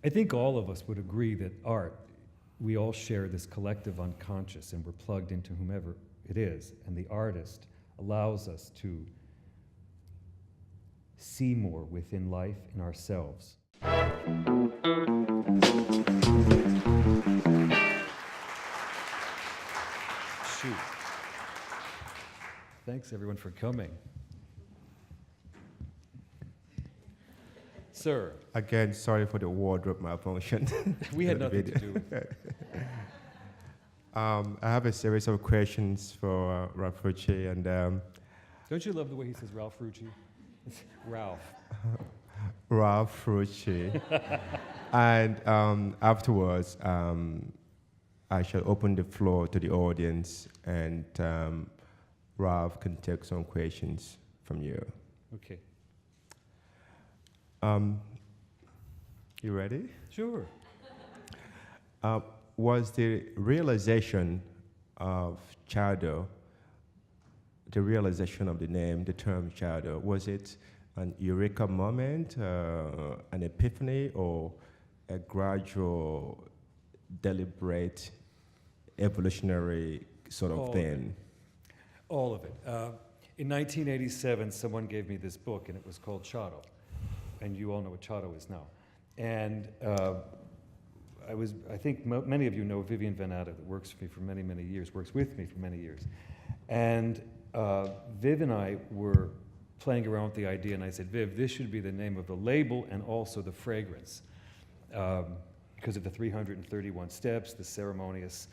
I think all of us would agree that art, we all share this collective unconscious and we're plugged into whomever it is. And the artist allows us to see more within life and ourselves. Shoot. Thanks everyone for coming. Sir. Again, sorry for the wardrobe malfunction. We had nothing to do with it. I have a series of questions for Ralph Rucci, and don't you love the way he says Ralph Rucci? It's Ralph. Ralph Rucci. And afterwards, I shall open the floor to the audience, and Ralph can take some questions from you. Okay. You ready? Sure. Was the realization of Chado, the realization of the name, the term Chado, was it an eureka moment, an epiphany, or a gradual, deliberate, evolutionary sort of thing? All of it. In 1987, someone gave me this book, and it was called Chado. And you all know what Chado is now. And I think many of you know Vivian Van Atta, that works for me for many, many years, works with me for many years. And Viv and I were playing around with the idea, and I said, Viv, this should be the name of the label and also the fragrance. Because of the 331 steps, the ceremonious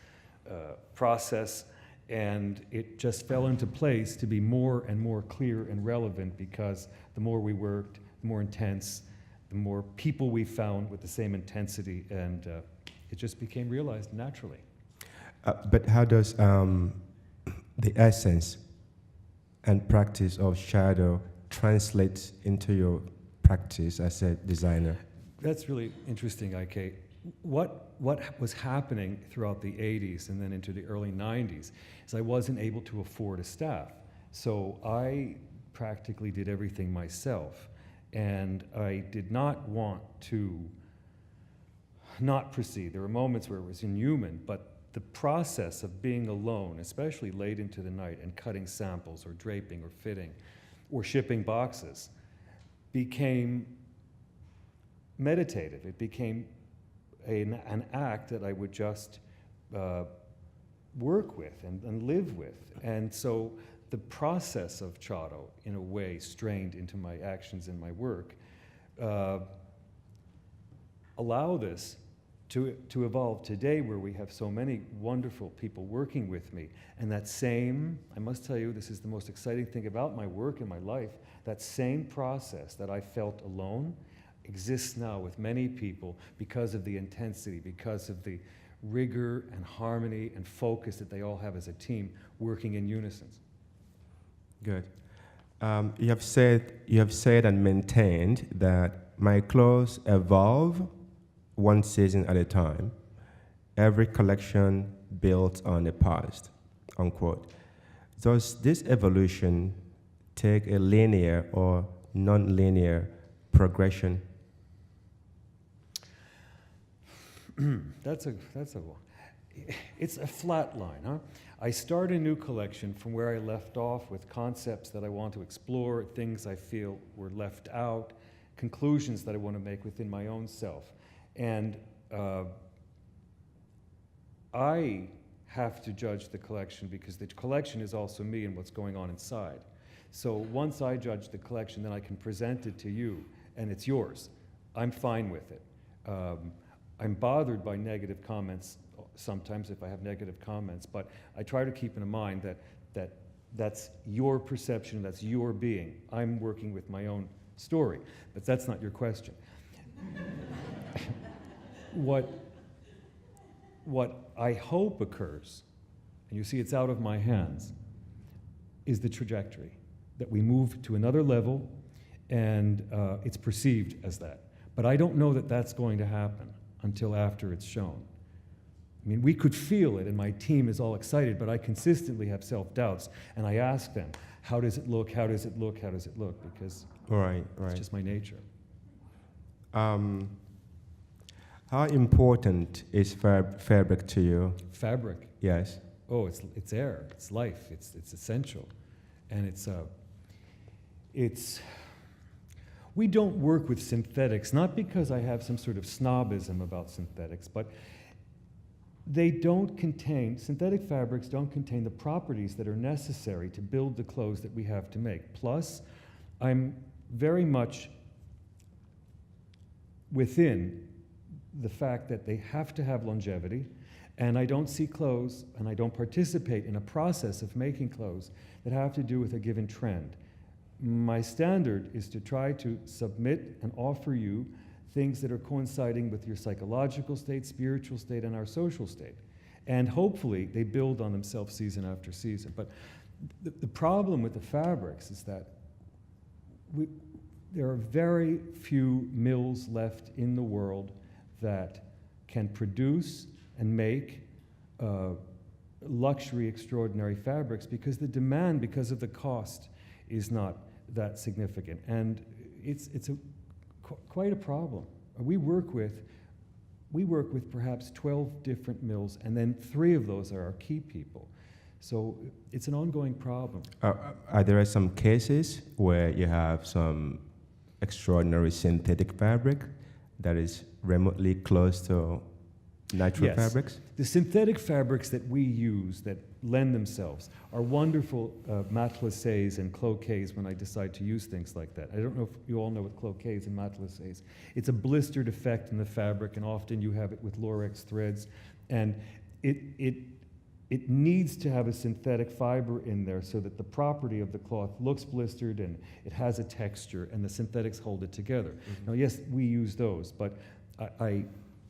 process, and it just fell into place to be more and more clear and relevant, because the more we worked, the more intense, the more people we found with the same intensity, and it just became realized naturally. But how does the essence and practice of Chado translate into your practice as a designer? That's really interesting, Ike. What was happening throughout the 80s and then into the early 90s is I wasn't able to afford a staff. So I practically did everything myself. And I did not want to not proceed. There were moments where it was inhuman, but the process of being alone, especially late into the night and cutting samples or draping or fitting or shipping boxes, became meditative. It became an act that I would just work with and live with. And so the process of Chado, in a way, strained into my actions and my work, allow this to evolve today, where we have so many wonderful people working with me. And that same, I must tell you, this is the most exciting thing about my work and my life, that same process that I felt alone exists now with many people because of the intensity, because of the rigor and harmony and focus that they all have as a team working in unison. Good. You have said and maintained that my clothes evolve one season at a time. Every collection built on the past, unquote. Does this evolution take a linear or non-linear progression? It's a flat line, huh? I start a new collection from where I left off with concepts that I want to explore, things I feel were left out, conclusions that I want to make within my own self. And I have to judge the collection because the collection is also me and what's going on inside. So once I judge the collection, then I can present it to you, and it's yours. I'm fine with it. I'm bothered by negative comments sometimes if I have negative comments, but I try to keep in mind that that's your perception, that's your being. I'm working with my own story, but that's not your question. What I hope occurs, and you see it's out of my hands, is the trajectory, that we move to another level, and it's perceived as that. But I don't know that that's going to happen until after it's shown. I mean, we could feel it, and my team is all excited, but I consistently have self-doubts, and I ask them, how does it look, how does it look, how does it look? Because right. it's just my nature. How important is fabric to you? Fabric. Yes. Oh, it's air, it's life, it's essential, and it's. We don't work with synthetics, not because I have some sort of snobism about synthetics, but synthetic fabrics don't contain the properties that are necessary to build the clothes that we have to make. Plus, I'm very much within the fact that they have to have longevity, and I don't see clothes, and I don't participate in a process of making clothes that have to do with a given trend. My standard is to try to submit and offer you things that are coinciding with your psychological state, spiritual state, and our social state. And hopefully they build on themselves season after season. But the problem with the fabrics is that there are very few mills left in the world that can produce and make luxury, extraordinary fabrics, because the demand, because of the cost, is not that significant. And it's quite a problem. We work with perhaps 12 different mills, and then 3 of those are our key people. So it's an ongoing problem. Are there some cases where you have some extraordinary synthetic fabric that is remotely close to natural fabrics? The synthetic fabrics that we use that lend themselves are wonderful matelassés and cloquets when I decide to use things like that. I don't know if you all know what cloquets and matelassés. It's a blistered effect in the fabric, and often you have it with Lorex threads, and it needs to have a synthetic fiber in there so that the property of the cloth looks blistered and it has a texture, and the synthetics hold it together. Mm-hmm. Now, yes, we use those, but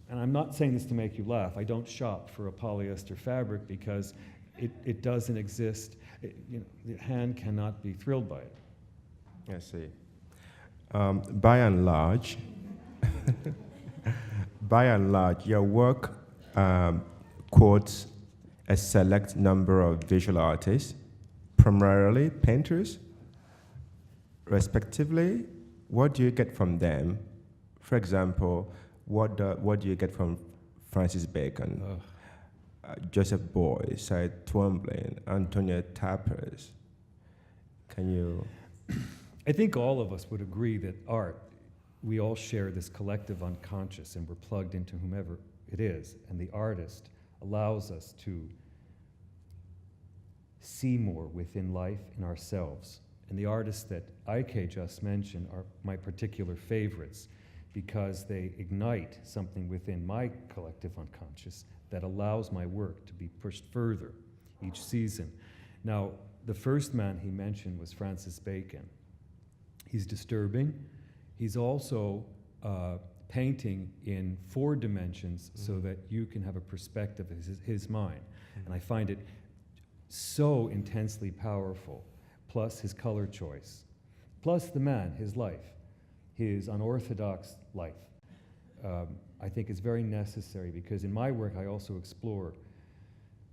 and I'm not saying this to make you laugh, I don't shop for a polyester fabric because it doesn't exist. The hand cannot be thrilled by it. I see. By and large, your work quotes a select number of visual artists, primarily painters, respectively. What do you get from them? For example, what do you get from Francis Bacon, Joseph Beuys, Cy Twombly, Antonia Tappers? Can you? I think all of us would agree that art, we all share this collective unconscious, and we're plugged into whomever it is, and the artist allows us to see more within life and ourselves. And the artists that Ike just mentioned are my particular favorites, because they ignite something within my collective unconscious that allows my work to be pushed further each season. Now, the first man he mentioned was Francis Bacon. He's disturbing. He's also painting in 4 dimensions so that you can have a perspective of his mind. And I find it so intensely powerful, plus his color choice, plus the man, his life. His unorthodox life, I think is very necessary, because in my work I also explore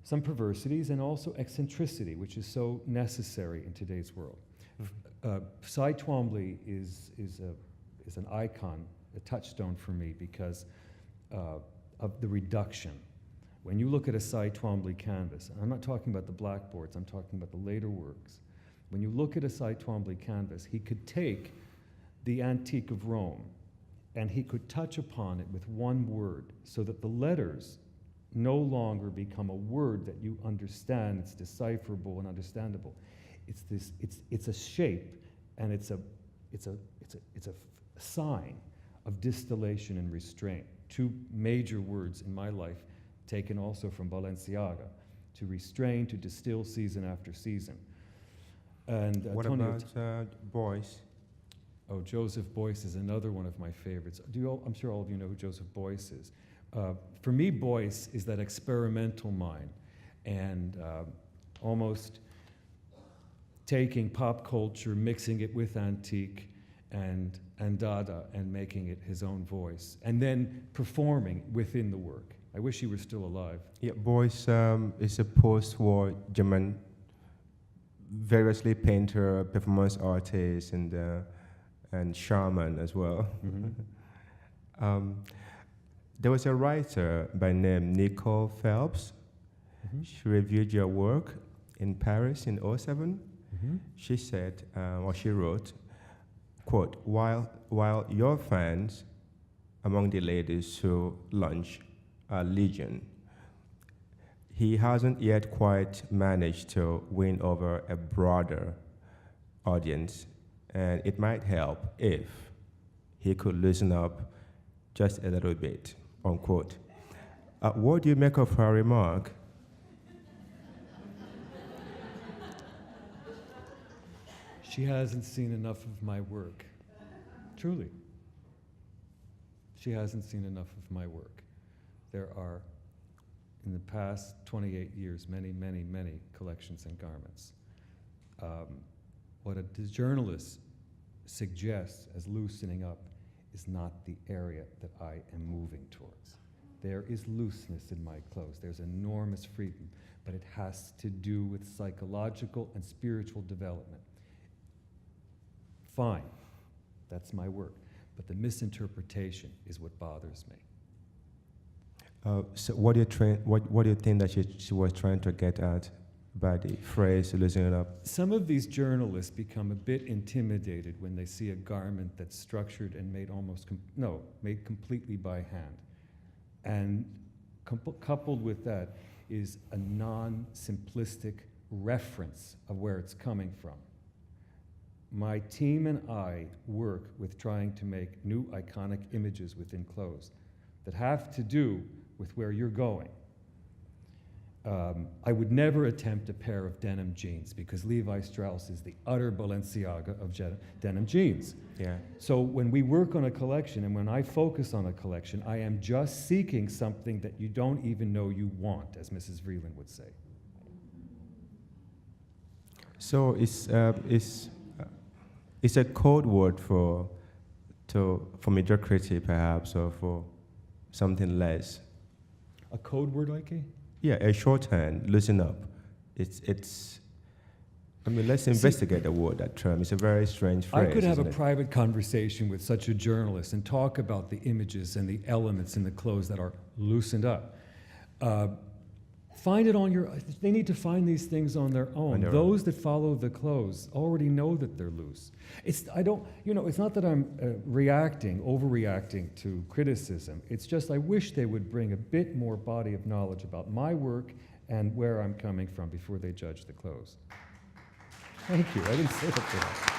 some perversities and also eccentricity, which is so necessary in today's world. Cy Twombly is an icon, a touchstone for me, because of the reduction. When you look at a Cy Twombly canvas, and I'm not talking about the blackboards, I'm talking about the later works. When you look at a Cy Twombly canvas, he could take the antique of Rome, and he could touch upon it with one word, so that the letters no longer become a word that you understand. It's decipherable and understandable. It's a shape, and it's a sign of distillation and restraint. 2 major words in my life, taken also from Balenciaga: to restrain, to distill season after season. And what about Beuys? Oh, Joseph Beuys is another one of my favorites. I'm sure all of you know who Joseph Beuys is. For me, Beuys is that experimental mind, and almost taking pop culture, mixing it with antique and Dada, and making it his own voice, and then performing within the work. I wish he were still alive. Yeah, Beuys is a post-war German, variously painter, performance artist, and shaman as well. Mm-hmm. There was a writer by name Nicole Phelps. Mhm. She reviewed your work in Paris in '07. Mhm. She said, or she wrote, quote, while your fans among the ladies who lunch are legion, he hasn't yet quite managed to win over a broader audience, and it might help if he could loosen up just a little bit, unquote. What do you make of her remark? She hasn't seen enough of my work. Truly. She hasn't seen enough of my work. There are, in the past 28 years, many, many, many collections and garments. What a journalist suggests as loosening up is not the area that I am moving towards. There is looseness in my clothes. There's enormous freedom, but it has to do with psychological and spiritual development. Fine, that's my work, but the misinterpretation is what bothers me. So what do you think that she was trying to get at by the phrase loosening it up? Some of these journalists become a bit intimidated when they see a garment that's structured and made made completely by hand. And coupled with that is a non-simplistic reference of where it's coming from. My team and I work with trying to make new iconic images within clothes that have to do with where you're going. I would never attempt a pair of denim jeans because Levi Strauss is the utter Balenciaga of denim jeans. Yeah. So when we work on a collection and when I focus on a collection, I am just seeking something that you don't even know you want, as Mrs. Vreeland would say. So it's a code word for mediocrity, perhaps, or for something less. A code word, Ike? Yeah, a shorthand, loosen up. Let's investigate the word, that term. It's a very strange phrase. I could have a isn't it? private conversation with such a journalist and talk about the images and the elements in the clothes that are loosened up. Find it they need to find these things on their own. Those that follow the clothes already know that they're loose. It's not that I'm overreacting to criticism. It's just I wish they would bring a bit more body of knowledge about my work and where I'm coming from before they judge the clothes. Thank you, I didn't say that for that.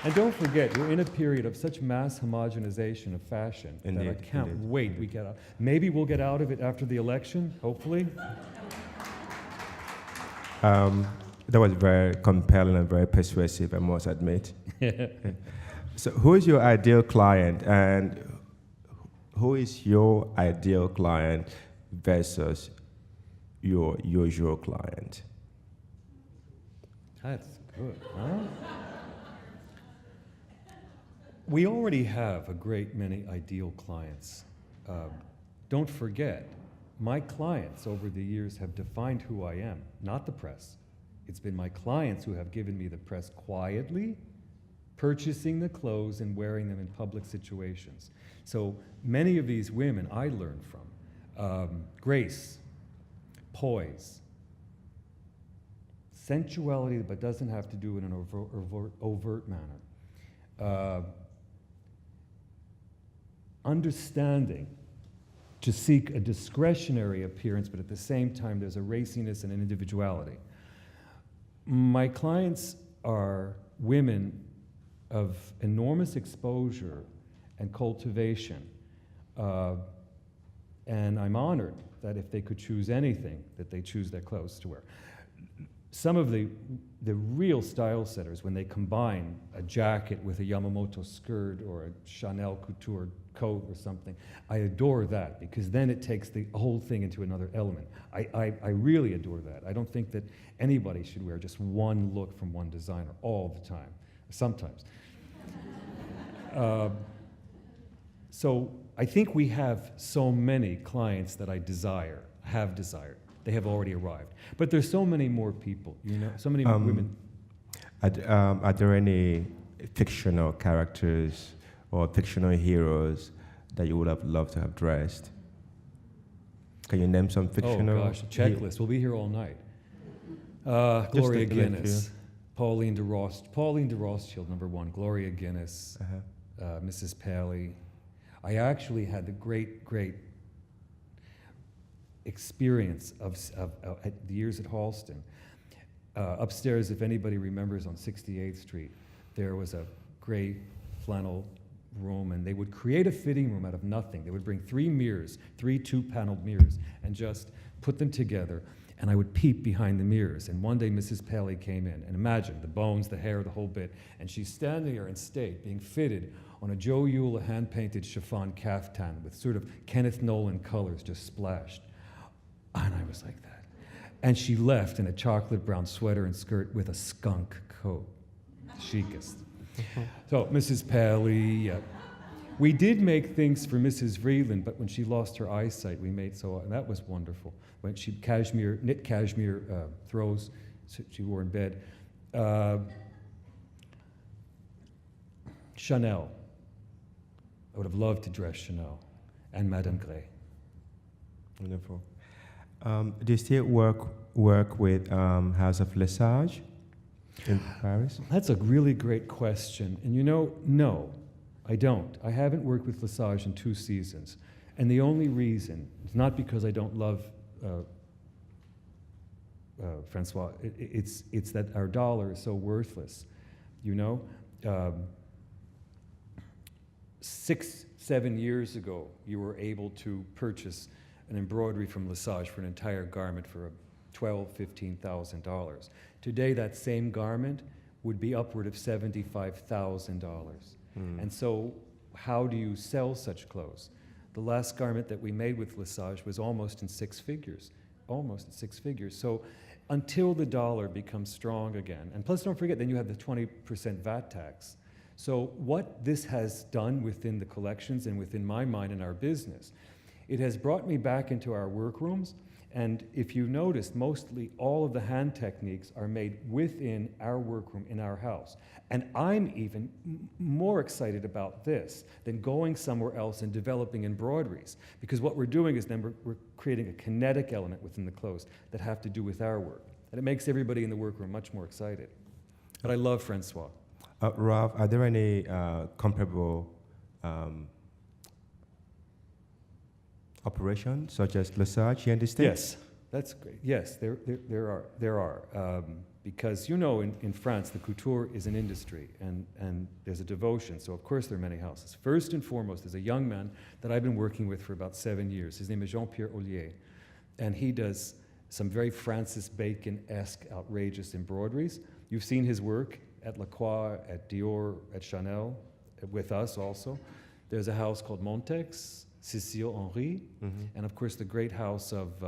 And don't forget, we're in a period of such mass homogenization of fashion that I can't wait we get out. Maybe we'll get out of it after the election, hopefully. That was very compelling and very persuasive, I must admit. So who is your ideal client, and who is your ideal client versus your usual client? That's good, huh? We already have a great many ideal clients. Don't forget, my clients over the years have defined who I am, not the press. It's been my clients who have given me the press quietly, purchasing the clothes and wearing them in public situations. So many of these women I learned from. Grace, poise, sensuality, but doesn't have to do it in an overt manner. Understanding to seek a discretionary appearance, but at the same time there's a raciness and an individuality. My clients are women of enormous exposure and cultivation, and I'm honored that if they could choose anything, that they choose their clothes to wear. Some of the real style setters, when they combine a jacket with a Yamamoto skirt or a Chanel couture coat or something, I adore that because then it takes the whole thing into another element. I really adore that. I don't think that anybody should wear just one look from one designer all the time, sometimes. So I think we have so many clients that I have desired. They have already arrived. But there's so many more people, so many more women. Are there any fictional characters or fictional heroes that you would have loved to have dressed? Can you name some fictional? Oh gosh, a checklist. We'll be here all night. Just Gloria a few. Guinness, Pauline de Rothschild, number one. Gloria Guinness, Mrs. Paley. I actually had the great experience of the years at Halston. Upstairs, if anybody remembers, on 68th Street, there was a gray flannel room, and they would create a fitting room out of nothing. They would bring 3 mirrors, 3 two-paneled mirrors, and just put them together, and I would peep behind the mirrors. And one day Mrs. Paley came in, and imagine the bones, the hair, the whole bit, and she's standing there in state, being fitted on a Joe Eula hand-painted chiffon caftan with sort of Kenneth Nolan colors just splashed. And I was like that. And she left in a chocolate brown sweater and skirt with a skunk coat, chicest. So Mrs. Paley, we did make things for Mrs. Vreeland, but when she lost her eyesight, we made and that was wonderful. When she knit cashmere throws she wore in bed. Chanel. I would have loved to dress Chanel and Madame Grey. Wonderful. Do you still work with House of Lesage in Paris? That's a really great question. And no, I don't. I haven't worked with Lesage in 2 seasons. And the only reason is not because I don't love Francois. It's that our dollar is so worthless. 6-7 years ago, you were able to purchase an embroidery from Lesage for an entire garment for $12,000, $15,000. Today, that same garment would be upward of $75,000. And so, how do you sell such clothes? The last garment that we made with Lesage was almost in 6 figures. So, until the dollar becomes strong again, and plus don't forget, then you have the 20% VAT tax. So what this has done within the collections and within my mind and our business, it has brought me back into our workrooms, and if you noticed, mostly all of the hand techniques are made within our workroom in our house. And I'm even more excited about this than going somewhere else and developing embroideries, because what we're doing is then we're creating a kinetic element within the clothes that have to do with our work. And it makes everybody in the workroom much more excited. But I love Francois. Ralph, are there any comparable operations such as Lesage here in the States? Yes, that's great. Yes, there are. Because in France, the couture is an industry, and there's a devotion. So of course there are many houses. First and foremost, there's a young man that I've been working with for about 7 years. His name is Jean-Pierre Ollier, and he does some very Francis Bacon-esque, outrageous embroideries. You've seen his work at Lacroix, at Dior, at Chanel, with us also. There's a house called Montex, Cécile Henry, and of course the great house of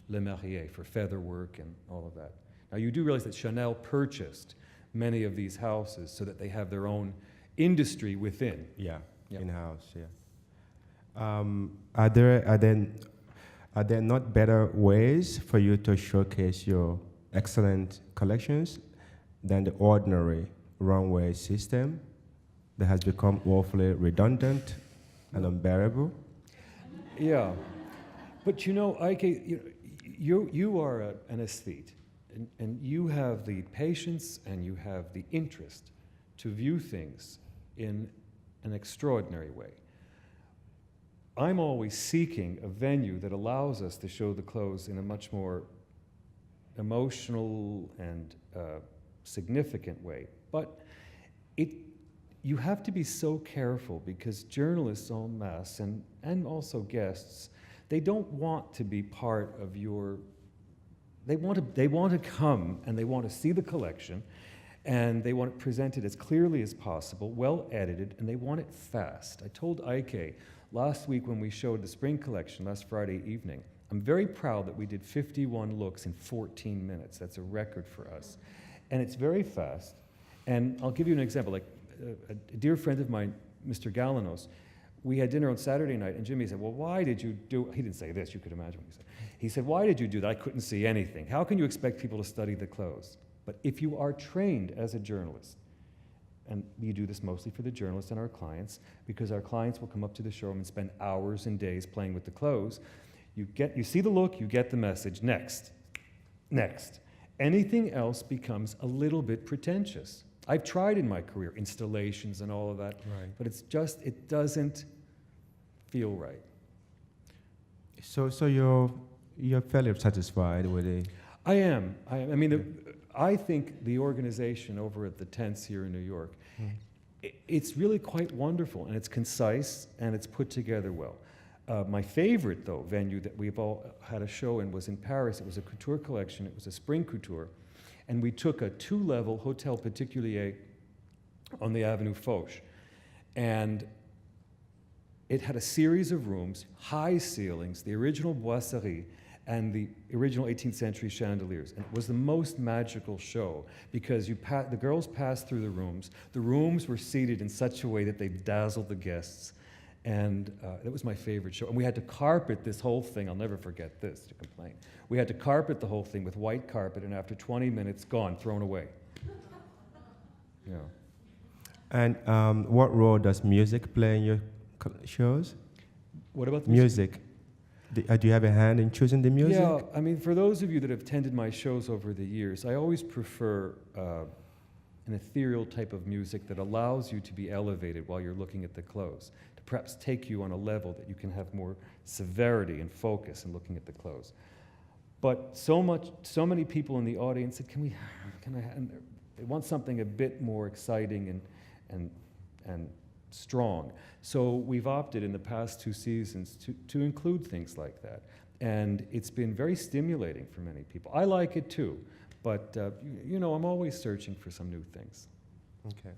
Le Marié for feather work and all of that. Now you do realize that Chanel purchased many of these houses so that they have their own industry within. Yeah, Yeah. in-house, yeah. Are there not better ways for you to showcase your excellent collections than the ordinary runway system that has become woefully redundant and unbearable? Yeah, but Ike, you are an aesthete, and you have the patience and you have the interest to view things in an extraordinary way. I'm always seeking a venue that allows us to show the clothes in a much more emotional and significant way. But you have to be so careful, because journalists en masse and also guests, they don't want to be part of your. They want to come and they want to see the collection, and they want it presented as clearly as possible, well edited, and they want it fast. I told Ike last week when we showed the spring collection last Friday evening, I'm very proud that we did 51 looks in 14 minutes. That's a record for us. And it's very fast. And I'll give you an example. Like a dear friend of mine, Mr. Galanos, we had dinner on Saturday night, and Jimmy said, well, why did you do, he didn't say this, you could imagine what he said. He said, why did you do that? I couldn't see anything. How can you expect people to study the clothes? But if you are trained as a journalist, and we do this mostly for the journalists and our clients, because our clients will come up to the showroom and spend hours and days playing with the clothes. You see the look, you get the message, next, next. Anything else becomes a little bit pretentious. I've tried in my career, installations and all of that, Right. but it doesn't feel right. So you're fairly satisfied with it? I am. I mean, I think the organization over at the Tents here in New York, it's really quite wonderful, and it's concise, and it's put together well. My favorite, though, venue that we've all had a show in was in Paris. It was a couture collection. It was a spring couture. And we took a 2-level Hotel Particulier on the Avenue Foch. And it had a series of rooms, high ceilings, the original boiserie, and the original 18th century chandeliers. And it was the most magical show because the girls passed through the rooms. The rooms were seated in such a way that they dazzled the guests. And that was my favorite show. And we had to carpet this whole thing. I'll never forget this, to complain. We had to carpet the whole thing with white carpet, and after 20 minutes, gone, thrown away. Yeah. And what role does music play in your shows? What about the music? Do you have a hand in choosing the music? Yeah, I mean, for those of you that have attended my shows over the years, I always prefer an ethereal type of music that allows you to be elevated while you're looking at the clothes, to perhaps take you on a level that you can have more severity and focus in looking at the clothes. But so many people in the audience said, and they want something a bit more exciting and strong. So we've opted in the past 2 seasons to include things like that. And it's been very stimulating for many people. I like it too, but you know, I'm always searching for some new things. Okay.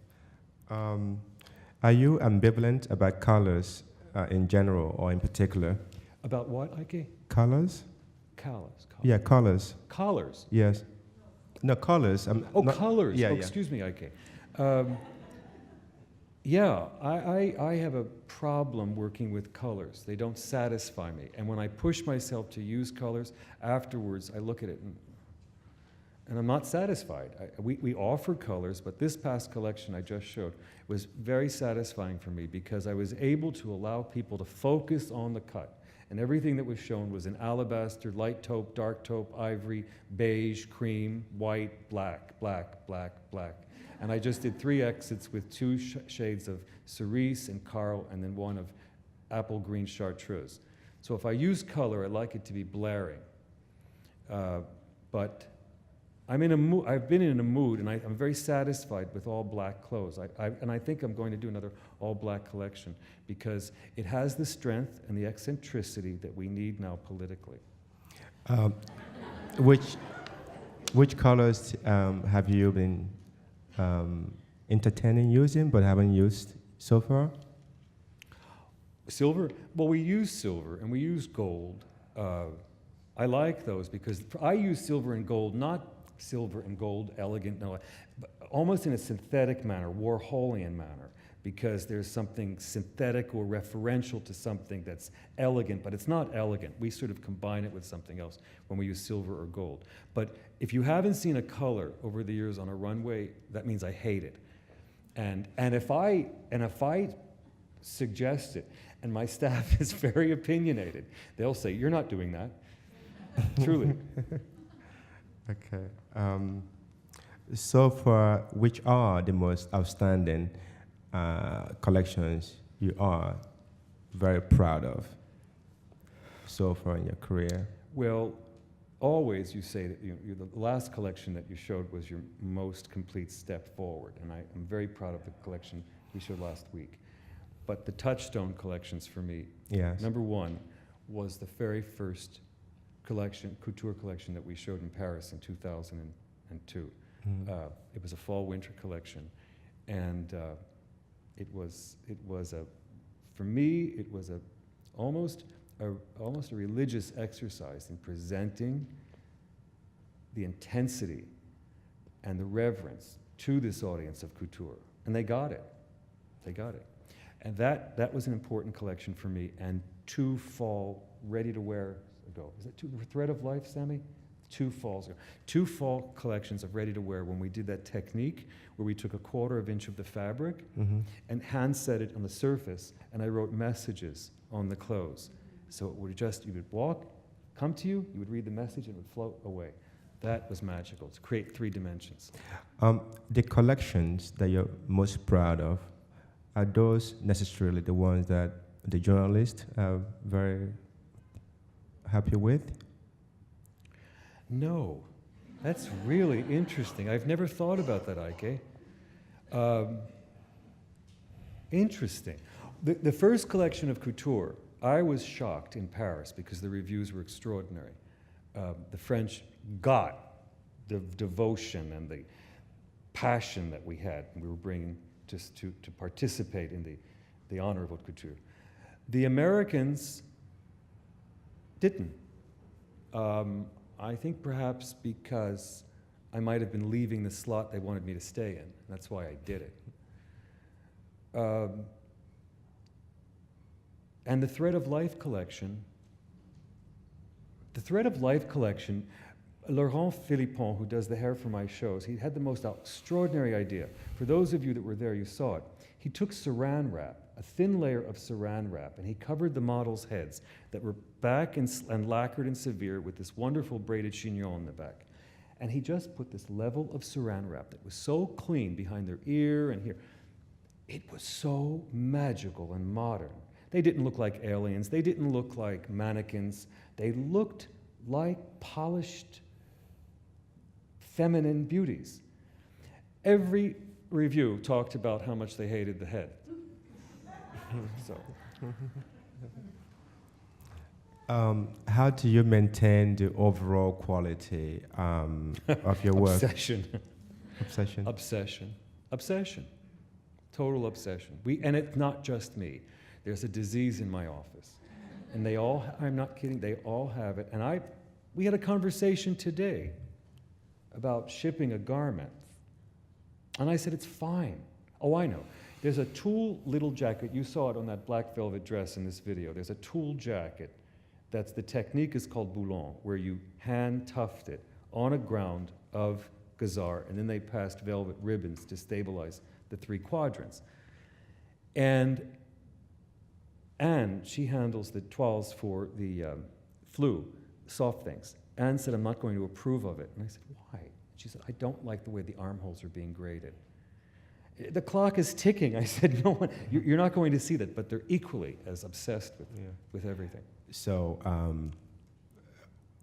Are you ambivalent about colors in general or in particular? About what, Ike? Colors? Collars. Yeah, colors. Collars. Yes. No, colors. Colors. Yeah, oh, yeah. excuse me, Ike. Yeah, I have a problem working with colors. They don't satisfy me. And when I push myself to use colors, afterwards I look at it and I'm not satisfied. We offer colors, but this past collection I just showed was very satisfying for me because I was able to allow people to focus on the cut. And everything that was shown was in alabaster, light taupe, dark taupe, ivory, beige, cream, white, black, black, black, black. And I just did 3 exits with 2 shades of cerise and Carl, and then 1 of apple green chartreuse. So if I use color, I like it to be blaring. But I'm in a mood, I've been in a mood, and I'm very satisfied with all black clothes. And I think I'm going to do another all black collection because it has the strength and the eccentricity that we need now politically. Which colors have you been entertaining using but haven't used so far? Silver? Well, we use silver and we use gold. I like those because I use silver and gold, not silver and gold elegant, no, but almost in a synthetic manner, Warholian manner, because there's something synthetic or referential to something that's elegant, but it's not elegant. We sort of combine it with something else when we use silver or gold. But if you haven't seen a color over the years on a runway, that means I hate it. And if I suggest it, and my staff is very opinionated, they'll say, "You're not doing that." Truly. Okay. So far, which are the most outstanding collections you are very proud of so far in your career? Well, always you say that the last collection that you showed was your most complete step forward, and I'm very proud of the collection we showed last week. But the touchstone collections for me, Yes. number 1 was the very first couture collection that we showed in Paris in 2002. It was a fall-winter collection, and for me, it was almost a religious exercise in presenting the intensity and the reverence to this audience of couture, and they got it. They got it, and that was an important collection for me. And 2 fall ready to wear ago. Is it 2 Thread of Life, Sammy? 2 falls ago. 2 fall collections of ready-to-wear when we did that technique where we took a 1/4 inch of the fabric and hand set it on the surface, and I wrote messages on the clothes. So it would just, you would walk, come to you, you would read the message, and it would float away. That was magical, to create 3 dimensions. The collections that you're most proud of, are those necessarily the ones that the journalists are very happy with? No, that's really interesting. I've never thought about that, Ike. Interesting. The first collection of couture, I was shocked in Paris because the reviews were extraordinary. The French got the devotion and the passion that we had, and we were bringing just to participate in the honor of haute couture. The Americans didn't. I think perhaps because I might have been leaving the slot they wanted me to stay in. That's why I did it. And the Thread of Life collection, Laurent Philippon, who does the hair for my shows, he had the most extraordinary idea. For those of you that were there, you saw it. He took saran wrap, a thin layer of saran wrap, and he covered the models' heads that were back and lacquered and severe with this wonderful braided chignon in the back. And he just put this level of saran wrap that was so clean behind their ear and here. It was so magical and modern. They didn't look like aliens. They didn't look like mannequins. They looked like polished, feminine beauties. Every review talked about how much they hated the head. So. How do you maintain the overall quality of your work? Obsession. Obsession. Obsession. Obsession. Total obsession. And it's not just me. There's a disease in my office. And they all, I'm not kidding, they all have it. And we had a conversation today about shipping a garment. And I said, it's fine. Oh, I know. There's a tulle little jacket. You saw it on that black velvet dress in this video. There's a tulle jacket. The technique is called boulon, where you hand tuft it on a ground of gazar, and then they passed velvet ribbons to stabilize the 3 quadrants. And Anne, she handles the toiles for the flue, soft things. Anne said, I'm not going to approve of it. And I said, why? She said, I don't like the way the armholes are being graded. The clock is ticking. I said, no one, you're not going to see that, but they're equally as obsessed with everything. So,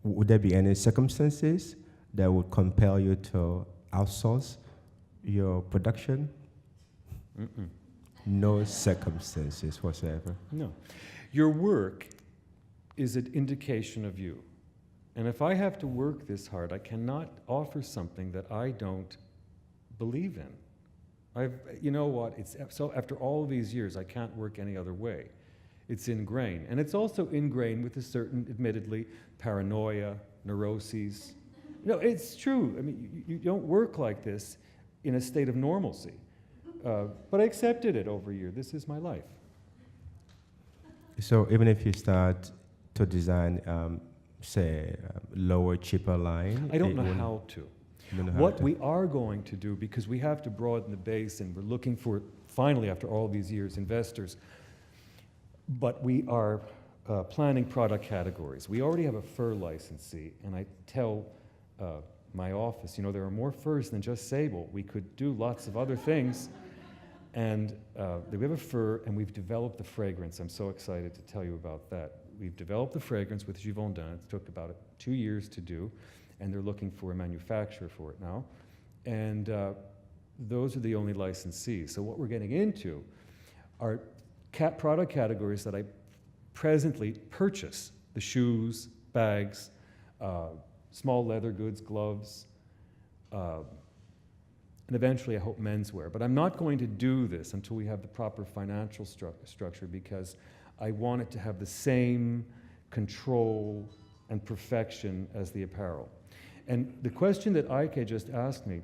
would there be any circumstances that would compel you to outsource your production? Mm-mm. No circumstances whatsoever. No. Your work is an indication of you. And if I have to work this hard, I cannot offer something that I don't believe in. You know what? So after all these years, I can't work any other way. It's ingrained. And it's also ingrained with a certain, admittedly, paranoia, neuroses. No, it's true. I mean, you don't work like this in a state of normalcy. But I accepted it over a year. This is my life. So even if you start to design, say, lower, cheaper line? I don't know how to. What we are going to do, because we have to broaden the base, and we're looking for, finally, after all these years, investors, but we are planning product categories. We already have a fur licensee, and I tell my office, there are more furs than just sable. We could do lots of other things. And we have a fur, and we've developed the fragrance. I'm so excited to tell you about that. We've developed the fragrance with Givaudan. It took about 2 years to do, and they're looking for a manufacturer for it now. And those are the only licensees. So what we're getting into are product categories that I presently purchase: the shoes, bags, small leather goods, gloves, and eventually I hope menswear. But I'm not going to do this until we have the proper financial structure, because I want it to have the same control and perfection as the apparel. And the question that Ike just asked me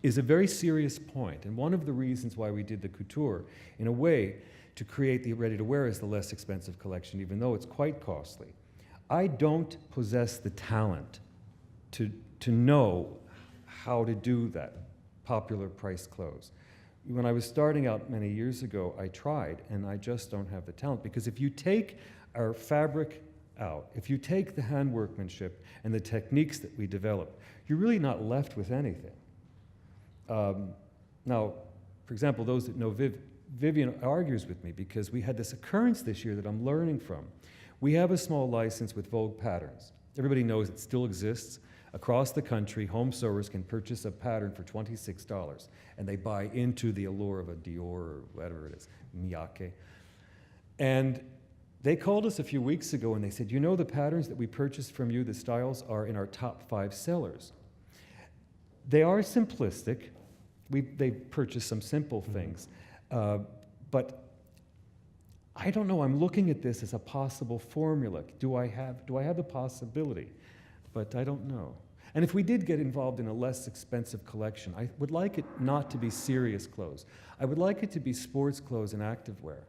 is a very serious point. And one of the reasons why we did the couture, in a way, to create the ready-to-wear is the less expensive collection, even though it's quite costly. I don't possess the talent to know how to do that popular price clothes. When I was starting out many years ago, I tried, and I just don't have the talent. Because if you take our fabric out, if you take the hand workmanship and the techniques that we develop, you're really not left with anything. Now, for example, those that know Vivian argues with me because we had this occurrence this year that I'm learning from. We have a small license with Vogue Patterns. Everybody knows it still exists. Across the country, home sewers can purchase a pattern for $26, and they buy into the allure of a Dior or whatever it is, Miyake. And they called us a few weeks ago and they said, you know, the patterns that we purchased from you, the styles are in our top 5 sellers. They are simplistic. They purchased some simple things. But I don't know, I'm looking at this as a possible formula. Do I have the possibility? But I don't know. And if we did get involved in a less expensive collection, I would like it not to be serious clothes. I would like it to be sports clothes and activewear.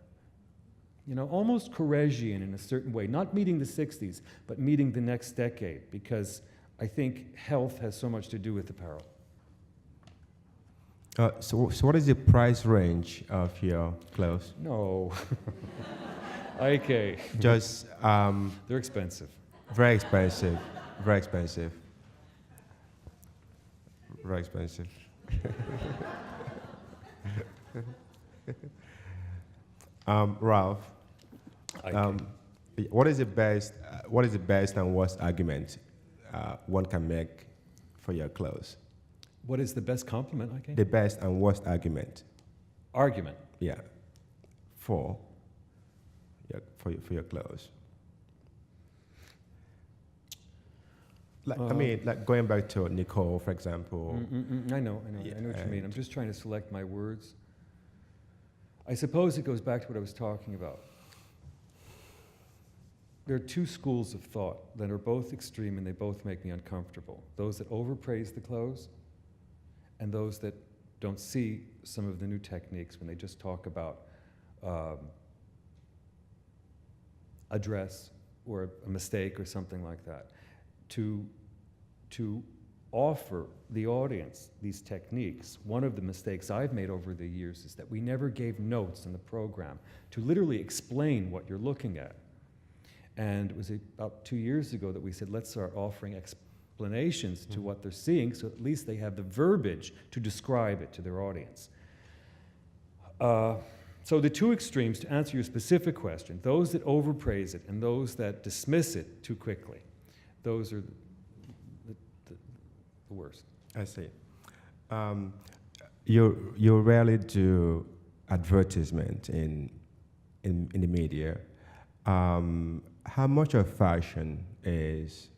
You know, almost Corregian in a certain way, not meeting the 60s, but meeting the next decade, because I think health has so much to do with apparel. So what is the price range of your clothes? No. Ike. Just They're expensive. very expensive, very expensive, very expensive. Ralph, what is the best and worst argument one can make for your clothes? What is the best compliment, Ike? The best and worst argument. Argument. Yeah, for your clothes. Like, I mean, like going back to Nicole, for example. I know what you mean. I'm just trying to select my words. I suppose it goes back to what I was talking about. There are two schools of thought that are both extreme and they both make me uncomfortable. Those that overpraise the clothes and those that don't see some of the new techniques when they just talk about a dress or a mistake or something like that. To offer the audience these techniques, one of the mistakes I've made over the years is that we never gave notes in the program to literally explain what you're looking at. And it was about 2 years ago that we said, let's start offering explanations to what they're seeing, so at least they have the verbiage to describe it to their audience. So the two extremes, to answer your specific question, those that overpraise it and those that dismiss it too quickly, those are the worst. I see. You rarely do advertisement in the media. How much of fashion is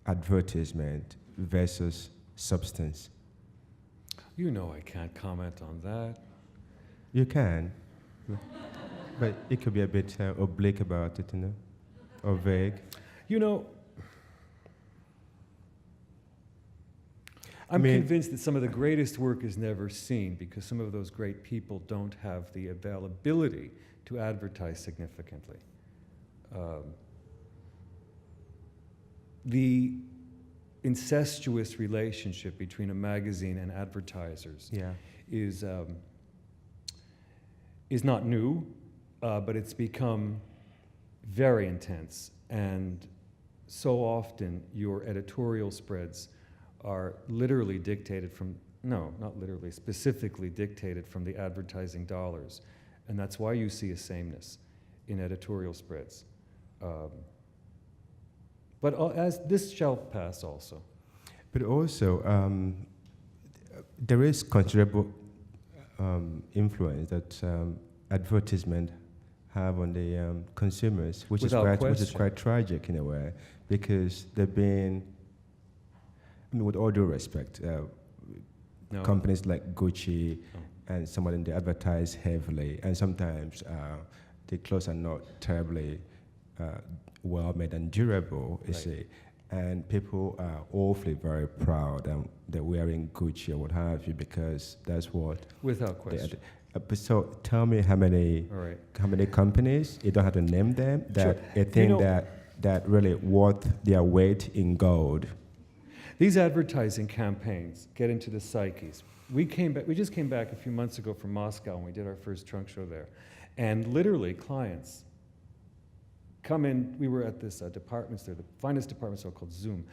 advertisement versus substance? You know I can't comment on that. You can, but it could be a bit oblique about it, you know, or vague. You know, I'm convinced that some of the greatest work is never seen because some of those great people don't have the availability to advertise significantly. The incestuous relationship between a magazine and advertisers is not new, but it's become very intense. And so often your editorial spreads are literally dictated from, no, not literally, specifically dictated from the advertising dollars. And that's why you see a sameness in editorial spreads. But as this shall pass also. But also, there is considerable influence that advertisement have on the consumers, which is quite tragic in a way, because they've been, I mean, with all due respect, companies like Gucci and some of them, they advertise heavily, and sometimes the clothes are not terribly well made and durable, you see. And people are awfully very proud and they're wearing Gucci or what have you because that's what. Without question. So tell me how many companies, you don't have to name them, that think that really worth their weight in gold? These advertising campaigns get into the psyches. We just came back a few months ago from Moscow and we did our first trunk show there. And literally clients come in, we were at this department store, the finest department store called Zoom,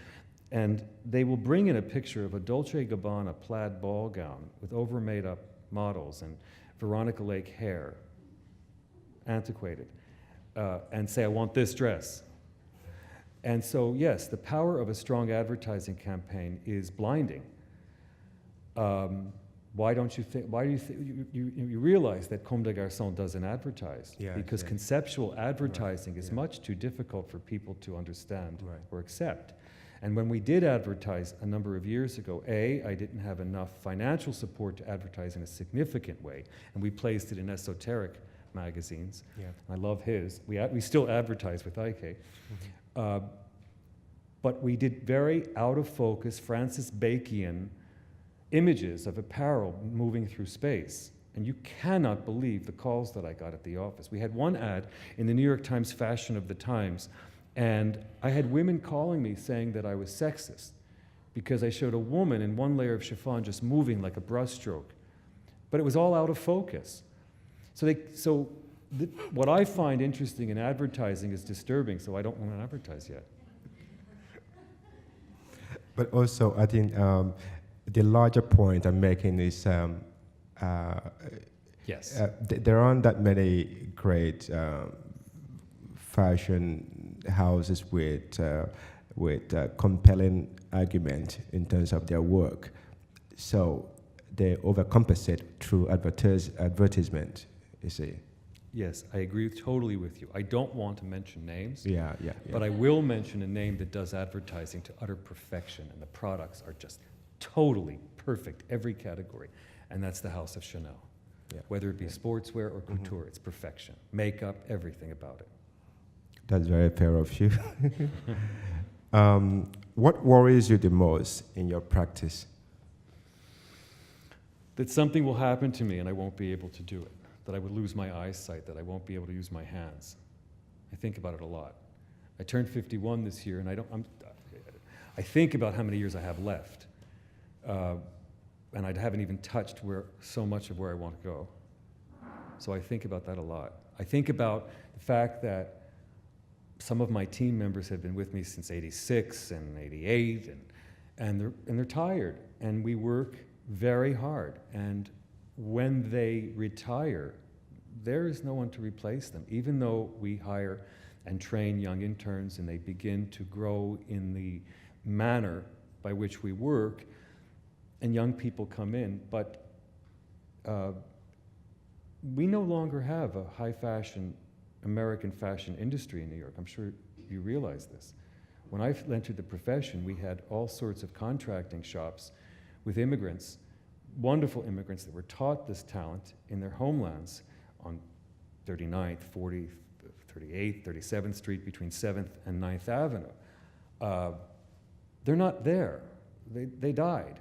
and they will bring in a picture of a Dolce & Gabbana plaid ball gown with over made up models and Veronica Lake hair, antiquated, and say, I want this dress. And so, yes, the power of a strong advertising campaign is blinding. Why do you realize that Comme des Garçons doesn't advertise? Yes, because yes. conceptual advertising is yeah. much too difficult for people to understand Right. or accept. And when we did advertise a number of years ago, I didn't have enough financial support to advertise in a significant way, and we placed it in esoteric magazines. Yeah. I love his. We still advertise with Ike. But we did very out-of-focus, Francis Bacon'ian images of apparel moving through space. And you cannot believe the calls that I got at the office. We had one ad in the New York Times Fashion of the Times, and I had women calling me saying that I was sexist because I showed a woman in one layer of chiffon just moving like a brushstroke. But it was all out of focus. What I find interesting in advertising is disturbing, so I don't want to advertise yet. But also, I think the larger point I'm making is Yes. there aren't that many great fashion houses with compelling argument in terms of their work. So they overcompensate through advertisement, you see. Yes, I agree totally with you. I don't want to mention names, Yeah. but I will mention a name that does advertising to utter perfection, and the products are just totally perfect, every category, and that's the House of Chanel. Yeah. Whether it be sportswear or couture, it's perfection. Makeup, everything about it. That's very fair of you. What worries you the most in your practice? That something will happen to me and I won't be able to do it. That I would lose my eyesight, that I won't be able to use my hands. I think about it a lot. I turned 51 this year, and I think about how many years I have left, and I haven't even touched so much of where I want to go. So I think about that a lot. I think about the fact that some of my team members have been with me since '86 and '88, and they're tired, and we work very hard. And when they retire, there is no one to replace them. Even though we hire and train young interns and they begin to grow in the manner by which we work, and young people come in, but we no longer have a high fashion, American fashion industry in New York. I'm sure you realize this. When I entered the profession, we had all sorts of contracting shops with immigrants, wonderful immigrants that were taught this talent in their homelands on 39th, 40th, 38th, 37th Street between 7th and 9th Avenue. They're not there. They died.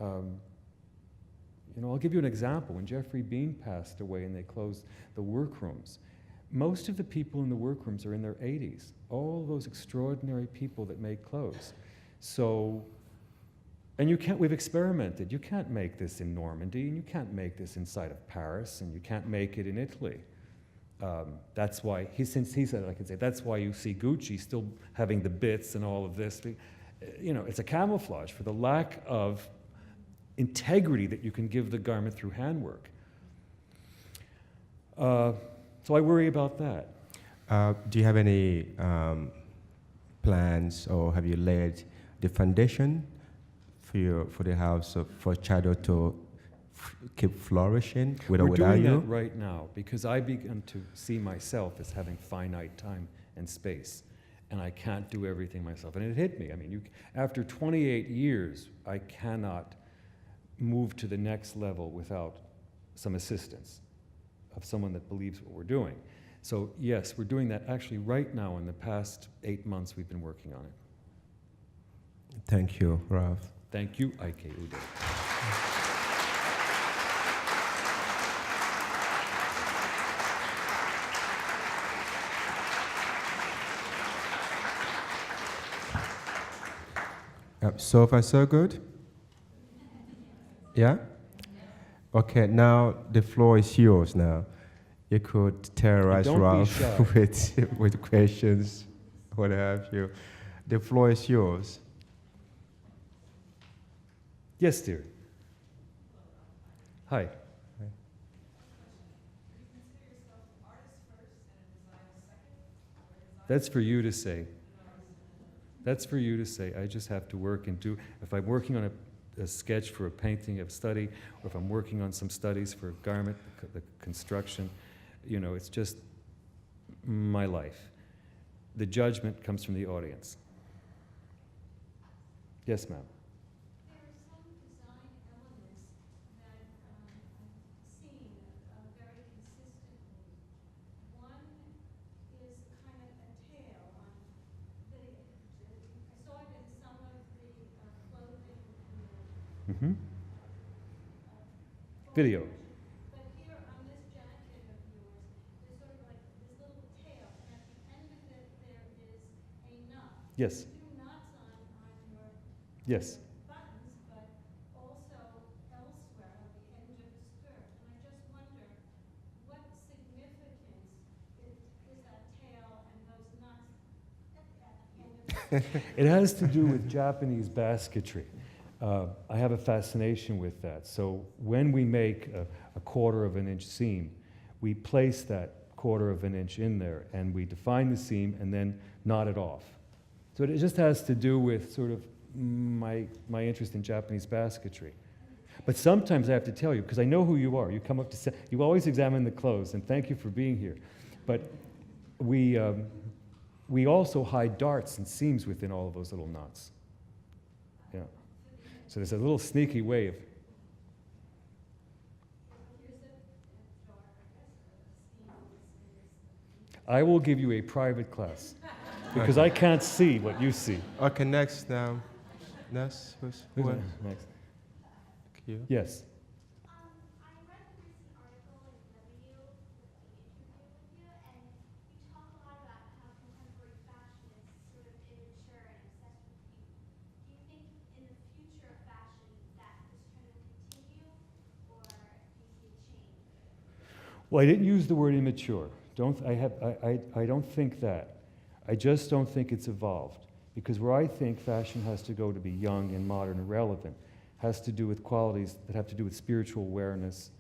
I'll give you an example. When Jeffrey Bean passed away and they closed the workrooms, most of the people in the workrooms are in their 80s. All those extraordinary people that make clothes. So, and we've experimented. You can't make this in Normandy, and you can't make this inside of Paris, and you can't make it in Italy. That's why, since he said it, I can say, that's why you see Gucci still having the bits and all of this. It's a camouflage for the lack of integrity that you can give the garment through handwork. So I worry about that. Do you have any plans, or have you laid the foundation for the house for Chado to keep flourishing with or without you? We're doing that right now because I begin to see myself as having finite time and space, and I can't do everything myself. And it hit me. I mean, after 28 years, I cannot move to the next level without some assistance of someone that believes what we're doing. So yes, we're doing that actually right now. In the past 8 months, we've been working on it. Thank you, Ralph. Thank you, Ike Ude. So far, so good? Yeah? Okay, now the floor is yours now. You could terrorize Don't be Ralph shy. with questions, what have you. The floor is yours. Yes, dear. Hi. That's for you to say. That's for you to say. I just have to work and do. If I'm working on a sketch for a painting of study, or if I'm working on some studies for a garment, the construction, it's just my life. The judgment comes from the audience. Yes, ma'am. There are some design elements that I'm seeing very consistently. One is kind of a tail on I saw it in some of the clothing Mm-hmm. and Video. but here on this jacket of yours, there's sort of like this little tail, and at the end of it there is a knot. Yes. You do knots on your Yes. buttons, but also elsewhere on the end of the skirt. And I just wonder, what significance is that tail and those knots at the end of the skirt? It has to do with Japanese basketry. I have a fascination with that. So when we make a 1/4 of an inch seam, we place that 1/4 of an inch in there, and we define the seam and then knot it off. So it just has to do with sort of my interest in Japanese basketry. But sometimes I have to tell you, because I know who you are. You come up to say, you always examine the clothes, and thank you for being here. But we also hide darts and seams within all of those little knots. Yeah. So there's a little sneaky way of. I will give you a private class because I can't see what you see. Okay, next now. Next, who else? Next. You? Yes. I read the recent article in W with the interview with you, and you talk a lot about how contemporary fashion is sort of immature and obsessed with youth. Do you think in the future of fashion that this trend will continue, or do you see a change? Well, I didn't use the word immature. I don't think that. I just don't think it's evolved. Because where I think fashion has to go to be young and modern and relevant has to do with qualities that have to do with spiritual awareness